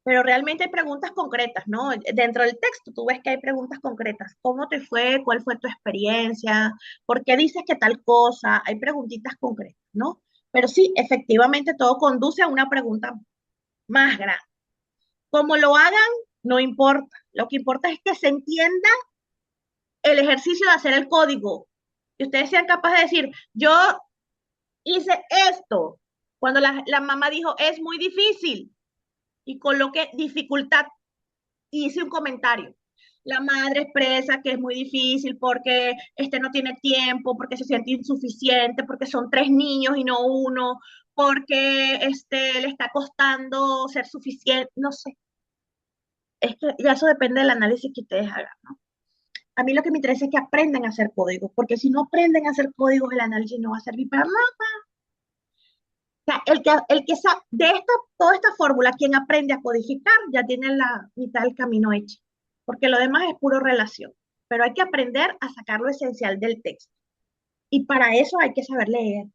pero realmente hay preguntas concretas, ¿no? Dentro del texto tú ves que hay preguntas concretas. ¿Cómo te fue? ¿Cuál fue tu experiencia? ¿Por qué dices que tal cosa? Hay preguntitas concretas, ¿no? Pero sí, efectivamente todo conduce a una pregunta más grande. Como lo hagan, no importa. Lo que importa es que se entienda el ejercicio de hacer el código. Que ustedes sean capaces de decir, yo hice esto. Cuando la mamá dijo, es muy difícil, y coloqué dificultad, y hice un comentario. La madre expresa que es muy difícil porque no tiene tiempo, porque se siente insuficiente, porque son tres niños y no uno, porque le está costando ser suficiente, no sé. Es que ya eso depende del análisis que ustedes hagan, ¿no? A mí lo que me interesa es que aprendan a hacer códigos, porque si no aprenden a hacer códigos, el análisis no va a servir para nada. O sea, el que sabe de toda esta fórmula, quien aprende a codificar, ya tiene la mitad del camino hecho, porque lo demás es puro relación. Pero hay que aprender a sacar lo esencial del texto. Y para eso hay que saber leer.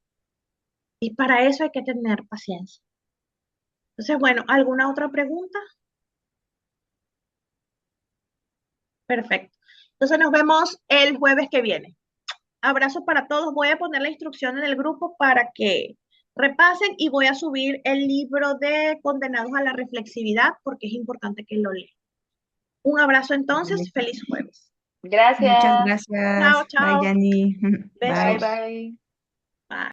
Y para eso hay que tener paciencia. Entonces, bueno, ¿alguna otra pregunta? Perfecto. Entonces nos vemos el jueves que viene. Abrazo para todos. Voy a poner la instrucción en el grupo para que repasen y voy a subir el libro de Condenados a la Reflexividad porque es importante que lo lean. Un abrazo entonces. Vale. Feliz jueves. Muchas Gracias. Chao, gracias. Bye, chao. Yanni. Bye, Bye. Besos. bye.